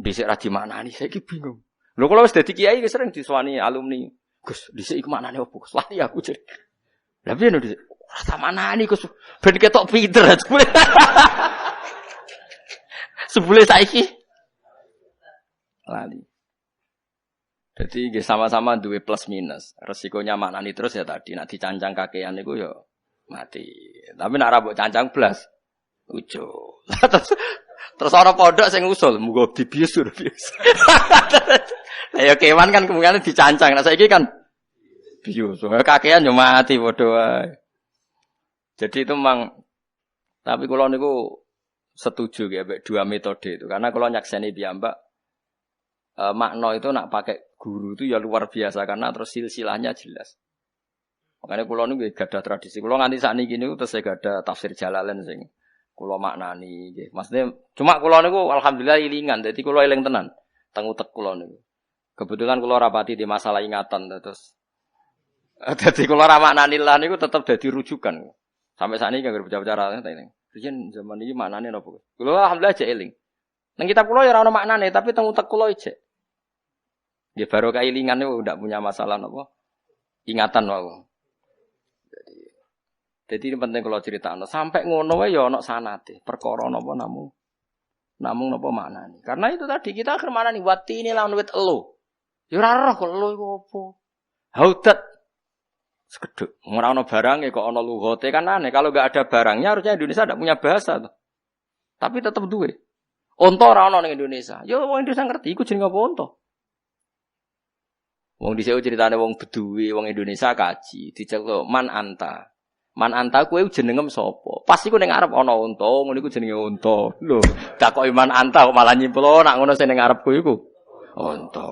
Dhisik ra dimaknani, saiki bingung. Lho kalau wis dadi kiai wis sering disuwani alumni. Gus, dhisik iku maknane opo? Gus, lali aku jadi. Lah piye no dhisik? Ora tak maknani Gus, ben ketok pinter jebule. Sebule saiki lali. Jadi sama-sama duwe plus minus. Resikonya maknani terus ya tadi nak dicancang kakean niku ya mati. Tapi nak ra mbok cancang blas ujo. Terus ana pondok sing usul muga dibius. Lah ya kewan kan kemungkinan dicancang. Nah saiki kan bius. Kakean yo mati padha wae. Jadi itu memang tapi kula niku setuju ya dua metode itu karena kalau nyakseni piyambak makna itu nak pakai guru itu ya luar biasa karena terus silsilahnya jelas. Makanya kula niku gadah tradisi. Kula nganti sakniki niku terus gadah tafsir Jalalain sing kula maknani nggih. Maksudnya cuma kula niku alhamdulillah ilingan. Dadi kula eling tenan teng utek kula niku. Kebetulan kula rapati di masalah ingatan terus dadi kula ra maknani lah niku tetep dadi rujukan. Sampai sakniki anggere bicara-bicara teng. Riyen zaman iki maknane napa? Kulo alhamdulillah aja eling. Nang kitab kula ya ora ono maknane, tapi teng utek kula ijek. Nggih baru kailingan niku ndak punya masalah napa? Ingatan wae. Jadi ini penting kalau critakno. Sampai ngono wae ya ana sanate. Perkara napa namung napa maknane. Karena itu tadi kita akhir maknani wati ini lawan wit elo. Ya ora roh kok elo iku apa. Haudat sekeduk. Ora ana barange kok ana lugate kan aneh. Kalau enggak ada barangnya harusnya Indonesia tidak punya bahasa tuh. Tapi tetap duwe. Unta ora ana ning Indonesia. Ya wong Indonesia ngerti iku jenenge apa unta. Wong dhisik ceritane wong Beduwi, wong Indonesia kaji, diceluk man anta. Man anta kowe jenengem sapa? Pas iku ning arep ana unta, ngono iku jenenge unta. Lho, takoki man anta kok malah nyimpul nak ngono sing ning arepku iku unta.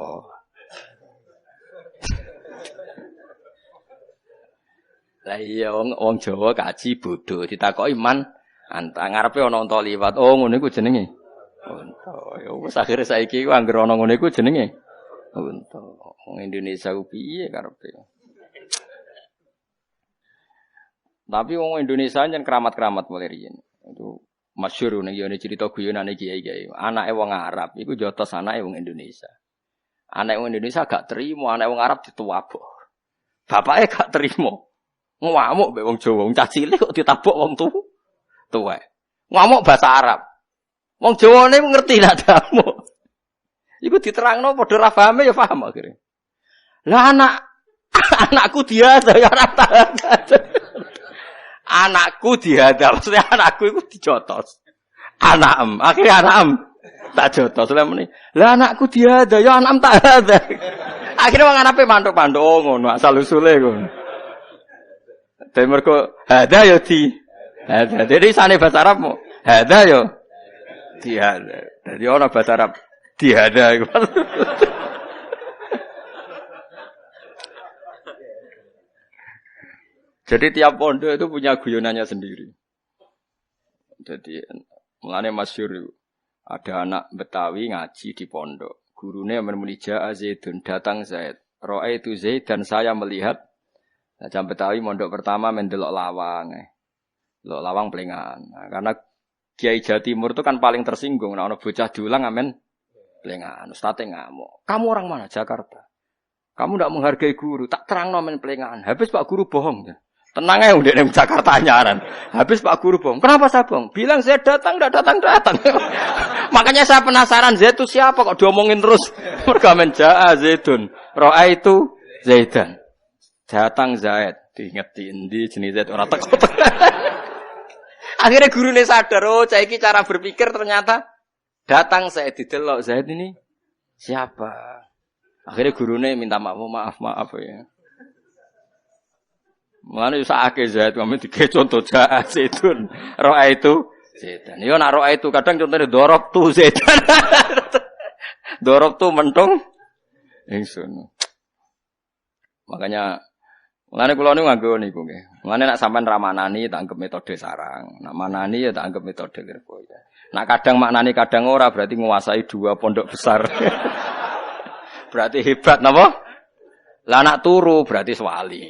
Lah iya wong Jawa kaji bodho ditakoki man anta ngarepe ana unta liwat. Oh ngono iku jenenge unta. Ya wis akhire saiki iku anggere ana ngono iku jenenge unta. Wong Indonesia ku piye karepe? Tapi wong Indonesia jan keramat-keramat mulai riyen. Itu masyhur ning yone cerita guyonane kiai-kiai. Anake wong Arab iku jotos anake wong Indonesia. Anake wong Indonesia gak terima, anake wong Arab dituwabuk. Bapake gak terima. Ngamuk mbek wong Jawa, wong cah cilik kok ditabuk wong tuwa. Ngamuk bahasa Arab. Wong Jawane ngerti nak damuk. Iku diterangno padha ra pahame ya paham akhire. Lah anakku dia ya ora tahan. Anakku dihadap, maksudnya anakku itu dijotos. Akhirnya anakem tak jotos. Lah anakku dihadap, ya anak tak ada. Akhirnya wong anape mantuk-mantuk ngono, asal usule ngono. Dene mergo hada ya di. Hada. Jadi sane bahasa Arab mo. Hada ya dihada. Dadi ana bahasa Arab dihada iku. Jadi tiap pondok itu punya guyonannya sendiri. Jadi mulane masyhur ada anak Betawi ngaji di pondok. Gurunya muni jaa Zaidun, datang Zaid. Ra'aitu Zaid dan saya melihat. Nah, jam Betawi mondok pertama mendelok lawang. Delok lawang plengan. Nah, karena Kiai Jawa Timur itu kan paling tersinggung. Nah, ana bocah diulang amen plengan. Ustaze ngamuk. Kamu orang mana? Jakarta. Kamu tidak menghargai guru. Tak terang nomen plengan. Habis Pak Guru bohong. Tenang aja udah di Jakarta nyaran. Habis Pak Guru bohong. Kenapa saya bohong? Bilang saya datang, tidak datang. Makanya saya penasaran Zaid itu siapa kok diomongin terus. Mergamen jaa Zaidun. Ro'a itu Zaidan. Datang Zaid. Diingetin di jenis Zaid orang teko. Akhirnya gurunya sadar. Oh saiki cara berpikir ternyata datang saya didelok Zaid ini siapa. Akhirnya gurunya minta maaf ya. Mulane yo sakake Zaid kami dike contoh jaa Zaidun. Ro'a itu Zaidan. Yo nak ro'a itu kadang contohnya dorok tu Zaidan. Dorok tu mentung ingsun. Makanya mulane kula niku nganggo niku nggih. Mulane nak sampean ra manani tak anggap metode sarang. Nak manani ya tak anggap metode Lirboyo. Nak kadang maknani kadang ora berarti nguasai dua pondok besar. Berarti hebat napa? Lah nak turu berarti swali.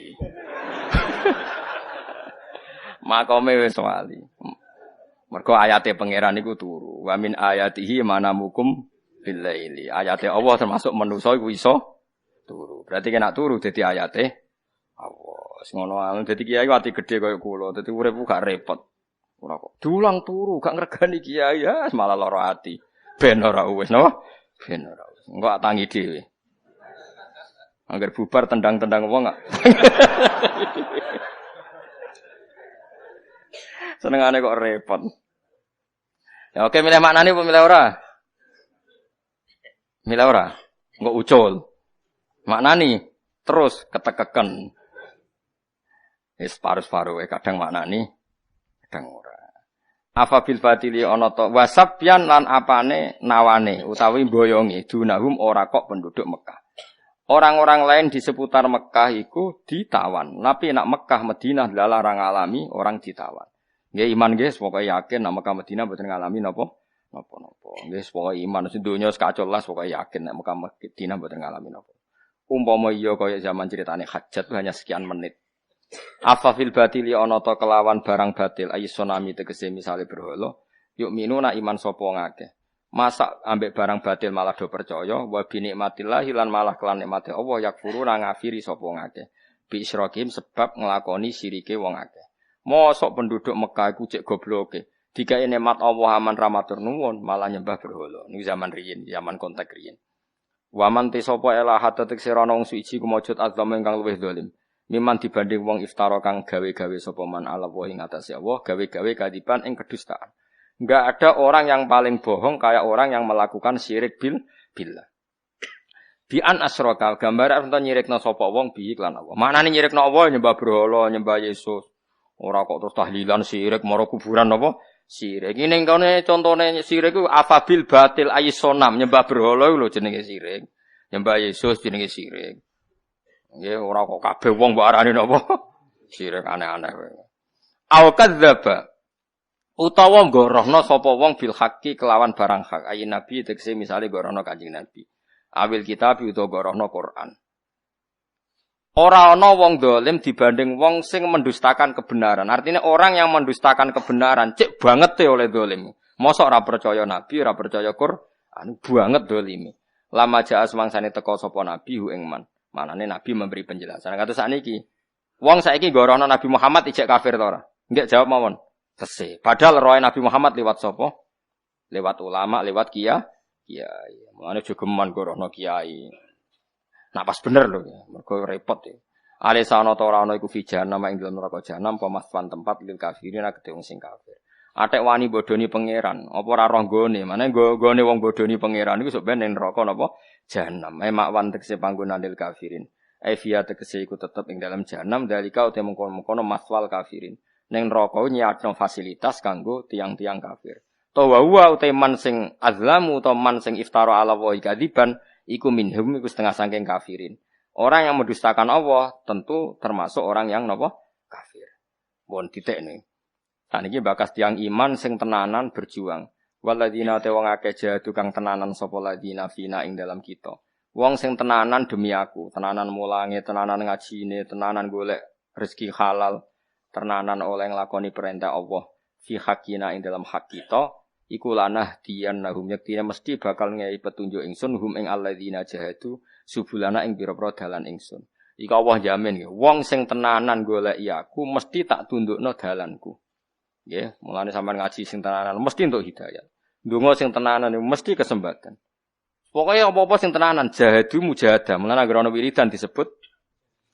Makome wis wali. Mergo ayate pangeran iku turu. Wa min ayatihi manamukum billaili. Ayate Allah termasuk manusa iku iso turu. Berarti kena turu dadi ayate Allah. Wis ngono ae. Dadi kiai ati gedhe kaya kula. Dadi urip gak repot. Ora kok. Diulang turu gak ngregani kiai ya malah lara ati. Ben ora wis napa? Ben ora wis. Engko tangi dhewe. Angger bubar tendang-tendang wong gak. Senengane kok repot. Ya oke milih maknane apa milih ora? Milih ora? Engko ucul. Maknani terus ketekeken. Wis paru-paru kadang maknani, kadang ora. Afa bil batili ana ta wasabyan lan apane nawane utawi mboyongi dunahum ora kok penduduk Mekah. Orang-orang lain di seputar Mekah iku ditawan. Tapi nak Mekah Madinah larang ngalami orang ditawan. Nggih iman nggih pokoke yakin nek Mekah Madinah mboten ngalami napa. Nggih pokoke iman sing donya sekacolas pokoke yakin nek Mekah Madinah mboten ngalami napa. Umpama iya kaya zaman ceritane hajat hanya sekian menit. Afa fil batili ana ta kelawan barang batil ayi tsunami tegese misale berhala. Yuk minuna iman sapa ngakeh. Masa ambek barang batil malah do percaya, wa bi nikmatillah lan malah kelan nikmate Allah yakfuruna ngafiri sapa ngake. Bi isyraqim sebab nglakoni sirike wong akeh. Mosok penduduk Mekah iku cek gobloke. Dikai nikmat Allah aman ramatur nuwun malah nyembah berhala. Niku zaman riyin, zaman kontak riyin. Wa man te sapa ela hatta tek sirana wong suci kumujud azam ingkang luwih zalim. Miman dibanding wong iftara kang gawe-gawe sapa man ala wa ing atase Allah, gawe-gawe kadiban ing kedustaan. Enggak ada orang yang paling bohong kayak orang yang melakukan syirik billah. Bi'an asyraka gambar arep nyirikna sapa wong bi iklan Allah. Manane nyirikna Allah nyembah berhala, nyembah Yesus. Ora kok terus tahlilan syirik maro kuburan apa? Syirik. Iki ning kene contone syirik ku afabil batil aisonam nyembah berhala lho jenenge syirik. Nyembah Yesus jenenge syirik. Nggih ora kok kabeh wong mbok arani napa? Syirik aneh-aneh kowe. Au kadzdzaba utawa nggorohna sapa wong bil haqqi kelawan barang hak ayin nabi tegese misale gorohna Kanjeng Nabi awil kitab utawa gorohna Quran ora ana wong dolim dibanding wong sing mendustakan kebenaran artinya orang yang mendustakan kebenaran cek banget oleh dolim mosok ora percaya nabi ora percaya Quran banget dolime lama jaa semangsane teka sapa nabi hu ing man manane nabi memberi penjelasan kados sakniki wong saiki gorohna Nabi Muhammad ijek kafir ta ora nggih jawab mawon Tese. Padahal roh Nabi Muhammad lewat sapa? Lewat ulama, lewat kiai. Mulane jogeman gorohno kiai. Nah pas bener lho, mergo repot ya. Alisana ta ora ana iku fijana ing dalem neraka jahanam pemasfan tempat lil kafirin kedhe wong sing kafir. Atek wani bodoni pangeran, apa ora roh gone? Mane gone wong bodoni pangeran iku sok ben ning neraka napa? Jahanam. Makwan tegese panggonan lil kafirin. Via tegese iku tetep ing dalam jahanam dalika uta mengkono maswal kafirin. Neng neraka nyiapno fasilitas kanggo tiang-tiang kafir. Tawa wa uteman sing azlamu utawa man sing iftara ala wa kadiban iku minhum iku setengah saking kafirin. Orang yang mendustakan Allah tentu termasuk orang yang napa? Kafir. Mohon ditekne. Saniki bakas tiang iman sing tenanan berjuang. Waladina te wong akeh jahadu kang tenanan sapa ladina fina ing dalam kita. Wong sing tenanan demi aku, tenanan mulange, tenanan ngajine, tenanan golek rezeki halal. Tenanan oleh nglakoni perintah Allah fi hakina ing dalam hak kita iku lanah diyan nahum yektine mesti bakal ngei petunjuk ingsun hum ing alladzina jahadu subulana ing pira-pira dalan ingsun iki Allah jamin nggih wong sing tenanan goleki aku mesti tak tundukno dalanku nggih mulane sampean ngaji sing tenanan mesti entuk hidayah ndonga sing tenanan mesti kesempatan pokoknya apa-apa sing tenanan jahadu mujahadah mulane anggere ana wiridan disebut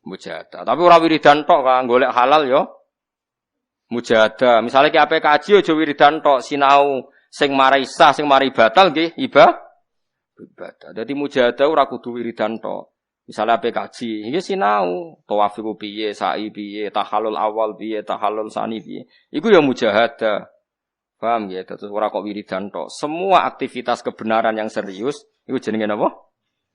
mujahadah tapi ora wiridan tok kan golek halal yo mujahadah. Misalnya ki ape kaji aja wiridan tok sinau sing marai sah sing mari batal nggih ibadah. Dadi mujahadah ora kudu wiridan tok. Misalnya ape kaji iki sinau tawaf iku piye, sa'i piye, tahallul awal piye, tahallul sani piye. Iku ya mujahadah. Paham ya? Terus ora kok wiridan tok. Semua aktivitas kebenaran yang serius iku jenenge napa?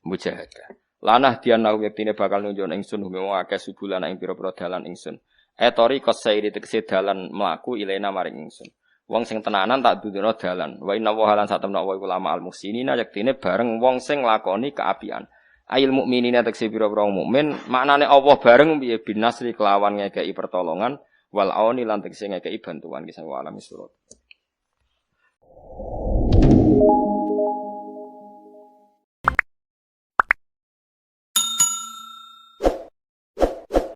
Mujahadah. Lanah dianau yektine bakal nunjuk ingsun wong akeh subulan ing pira-pira dalan ingsun. Etori kosairi tegese dalan mlaku ilena maring ingsun. Wong sing tenanan tak dudono dalan. Wa inna wa halan satemna wa ulama al-muhsinina yaktine bareng wong sing nglakoni kaapian. Ail mukminina tegese pira-pira mukmin, maknane Allah bareng piye binasri kelawan ngekeki pertolongan wal auni lan tegese ngekeki bantuan kisah alam surat.